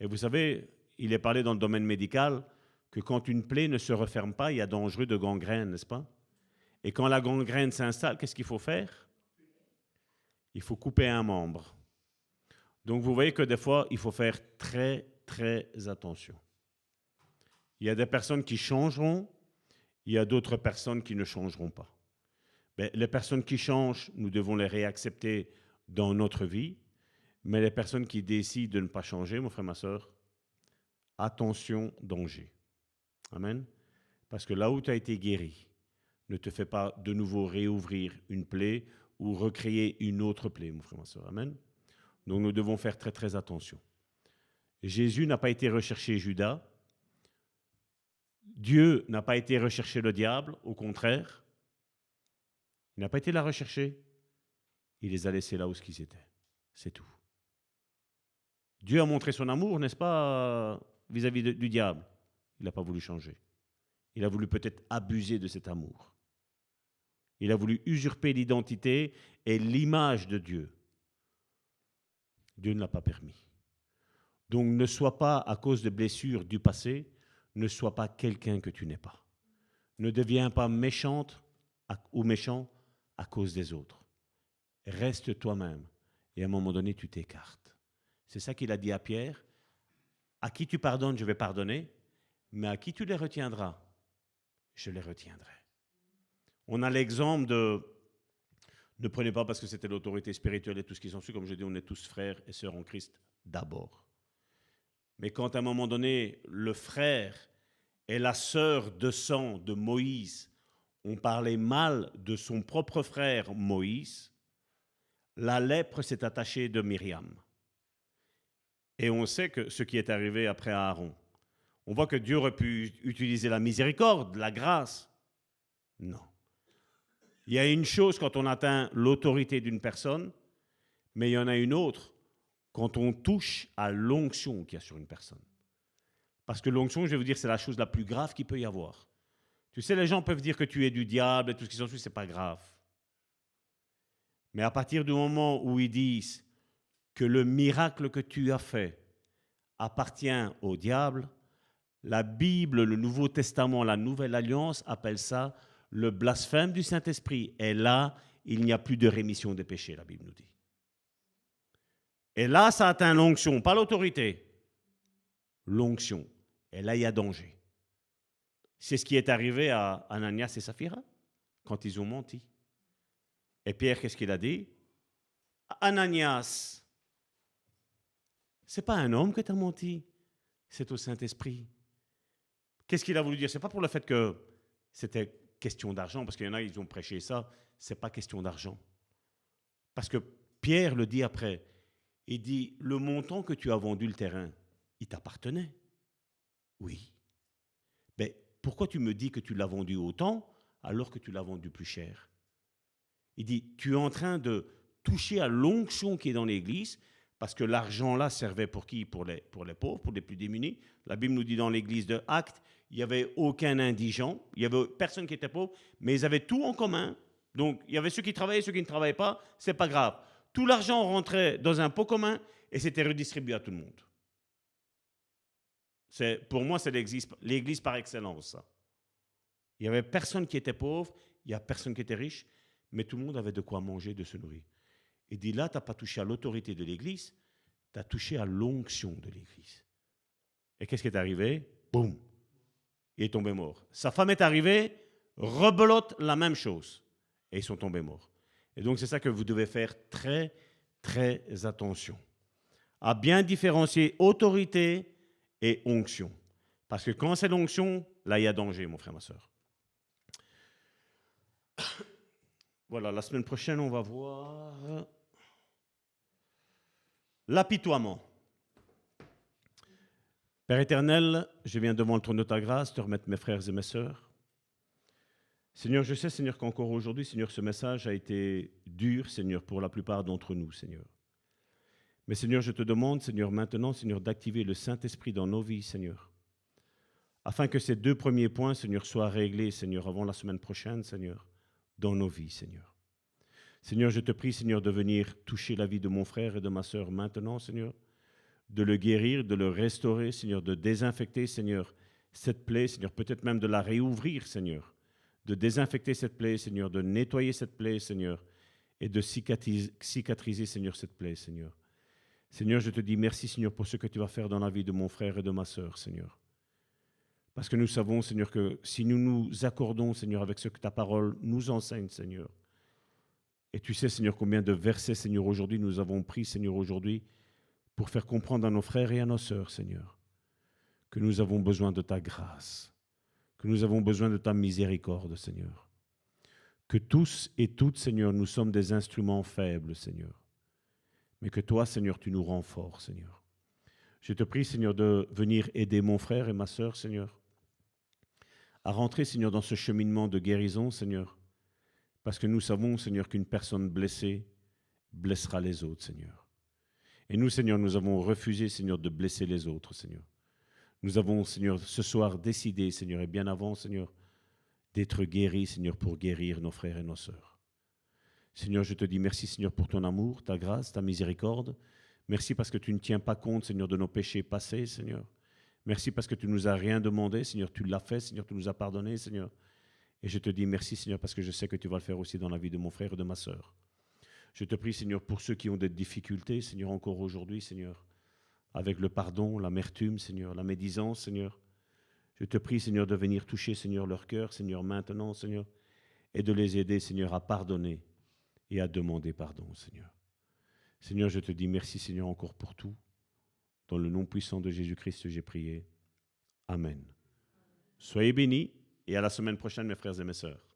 Et vous savez, il est parlé dans le domaine médical que quand une plaie ne se referme pas, il y a danger de gangrène, n'est-ce pas? Et quand la gangrène s'installe, qu'est-ce qu'il faut faire? Il faut couper un membre. Donc vous voyez que des fois, il faut faire très, très attention. Il y a des personnes qui changeront, il y a d'autres personnes qui ne changeront pas. Mais les personnes qui changent, nous devons les réaccepter dans notre vie. Mais les personnes qui décident de ne pas changer, mon frère, ma soeur, attention, danger. Amen. Parce que là où tu as été guéri, ne te fais pas de nouveau réouvrir une plaie ou recréer une autre plaie, mon frère, ma soeur. Amen. Donc nous devons faire très très attention. Jésus n'a pas été rechercher Judas. Dieu n'a pas été rechercher le diable, au contraire. Il n'a pas été la rechercher. Il les a laissés là où ils étaient. C'est tout. Dieu a montré son amour, n'est-ce pas, vis-à-vis du diable. Il n'a pas voulu changer. Il a voulu peut-être abuser de cet amour. Il a voulu usurper l'identité et l'image de Dieu. Dieu ne l'a pas permis. Donc ne sois pas, à cause de blessures du passé, ne sois pas quelqu'un que tu n'es pas. Ne deviens pas méchante ou méchant à cause des autres. Reste toi-même et à un moment donné, tu t'écartes. C'est ça qu'il a dit à Pierre. À qui tu pardonnes, je vais pardonner, mais à qui tu les retiendras, je les retiendrai. On a l'exemple de... Ne prenez pas parce que c'était l'autorité spirituelle et tout ce qu'ils ont su. Comme je dis, on est tous frères et sœurs en Christ d'abord. Mais quand à un moment donné, le frère et la sœur de sang de Moïse ont parlé mal de son propre frère Moïse, la lèpre s'est attachée de Myriam. Et on sait que ce qui est arrivé après Aaron. On voit que Dieu aurait pu utiliser la miséricorde, la grâce. Non. Il y a une chose quand on atteint l'autorité d'une personne, mais il y en a une autre quand on touche à l'onction qu'il y a sur une personne. Parce que l'onction, je vais vous dire, c'est la chose la plus grave qu'il peut y avoir. Tu sais, les gens peuvent dire que tu es du diable et tout ce qui s'ensuit, c'est pas grave. Mais à partir du moment où ils disent que le miracle que tu as fait appartient au diable, la Bible, le Nouveau Testament, la Nouvelle Alliance appelle ça le blasphème du Saint-Esprit. Et là, il n'y a plus de rémission des péchés, la Bible nous dit. Et là, ça atteint l'onction, pas l'autorité. L'onction. Et là, il y a danger. C'est ce qui est arrivé à Ananias et Saphira quand ils ont menti. Et Pierre, qu'est-ce qu'il a dit? Ananias, c'est pas un homme que tu as menti, c'est au Saint-Esprit. Qu'est-ce qu'il a voulu dire? C'est pas pour le fait que c'était question d'argent, parce qu'il y en a, ils ont prêché ça, c'est pas question d'argent. Parce que Pierre le dit après, il dit, le montant que tu as vendu le terrain, il t'appartenait. Oui. Mais pourquoi tu me dis que tu l'as vendu autant alors que tu l'as vendu plus cher? Il dit, tu es en train de toucher à l'onction qui est dans l'Église, parce que l'argent là servait pour qui? Pour les pauvres, pour les plus démunis. La Bible nous dit dans l'Église de Actes, il n'y avait aucun indigent, il n'y avait personne qui était pauvre, mais ils avaient tout en commun. Donc il y avait ceux qui travaillaient, ceux qui ne travaillaient pas, c'est pas grave. Tout l'argent rentrait dans un pot commun et c'était redistribué à tout le monde. Pour moi, c'est l'Église par excellence, ça. Il n'y avait personne qui était pauvre, il n'y a personne qui était riche, mais tout le monde avait de quoi manger, de se nourrir. Et dit là, tu n'as pas touché à l'autorité de l'Église, tu as touché à l'onction de l'Église. Et qu'est-ce qui est arrivé? Boum! Il est tombé mort. Sa femme est arrivée, rebelote la même chose. Et ils sont tombés morts. Et donc, c'est ça que vous devez faire très, très attention. À bien différencier autorité et onction. Parce que quand c'est l'onction, là, il y a danger, mon frère, ma soeur. Voilà, la semaine prochaine, on va voir l'apitoiement. Père éternel, je viens devant le trône de ta grâce te remettre mes frères et mes sœurs. Seigneur, je sais, Seigneur, qu'encore aujourd'hui, Seigneur, ce message a été dur, Seigneur, pour la plupart d'entre nous, Seigneur. Mais Seigneur, je te demande, Seigneur, maintenant, Seigneur, d'activer le Saint-Esprit dans nos vies, Seigneur, afin que ces deux premiers points, Seigneur, soient réglés, Seigneur, avant la semaine prochaine, Seigneur, dans nos vies, Seigneur. Seigneur, je te prie, Seigneur, de venir toucher la vie de mon frère et de ma sœur maintenant, Seigneur, de le guérir, de le restaurer, Seigneur, de désinfecter, Seigneur, cette plaie, Seigneur, peut-être même de la réouvrir, Seigneur, de désinfecter cette plaie, Seigneur, de nettoyer cette plaie, Seigneur, et de cicatriser, Seigneur, cette plaie, Seigneur. Seigneur, je te dis merci, Seigneur, pour ce que tu vas faire dans la vie de mon frère et de ma sœur, Seigneur. Parce que nous savons, Seigneur, que si nous nous accordons, Seigneur, avec ce que ta parole nous enseigne, Seigneur, et tu sais, Seigneur, combien de versets, Seigneur, aujourd'hui nous avons pris, Seigneur, aujourd'hui, pour faire comprendre à nos frères et à nos sœurs, Seigneur, que nous avons besoin de ta grâce, que nous avons besoin de ta miséricorde, Seigneur. Que tous et toutes, Seigneur, nous sommes des instruments faibles, Seigneur. Mais que toi, Seigneur, tu nous rends forts, Seigneur. Je te prie, Seigneur, de venir aider mon frère et ma sœur, Seigneur, à rentrer, Seigneur, dans ce cheminement de guérison, Seigneur, parce que nous savons, Seigneur, qu'une personne blessée blessera les autres, Seigneur. Et nous, Seigneur, nous avons refusé, Seigneur, de blesser les autres, Seigneur. Nous avons, Seigneur, ce soir décidé, Seigneur, et bien avant, Seigneur, d'être guéris, Seigneur, pour guérir nos frères et nos sœurs. Seigneur, je te dis merci, Seigneur, pour ton amour, ta grâce, ta miséricorde. Merci parce que tu ne tiens pas compte, Seigneur, de nos péchés passés, Seigneur. Merci parce que tu ne nous as rien demandé, Seigneur, tu l'as fait, Seigneur, tu nous as pardonné, Seigneur. Et je te dis merci, Seigneur, parce que je sais que tu vas le faire aussi dans la vie de mon frère et de ma sœur. Je te prie, Seigneur, pour ceux qui ont des difficultés, Seigneur, encore aujourd'hui, Seigneur, avec le pardon, l'amertume, Seigneur, la médisance, Seigneur. Je te prie, Seigneur, de venir toucher, Seigneur, leur cœur, Seigneur, maintenant, Seigneur, et de les aider, Seigneur, à pardonner et à demander pardon, Seigneur. Seigneur, je te dis merci, Seigneur, encore pour tout. Dans le nom puissant de Jésus-Christ, j'ai prié. Amen. Soyez bénis et à la semaine prochaine, mes frères et mes sœurs.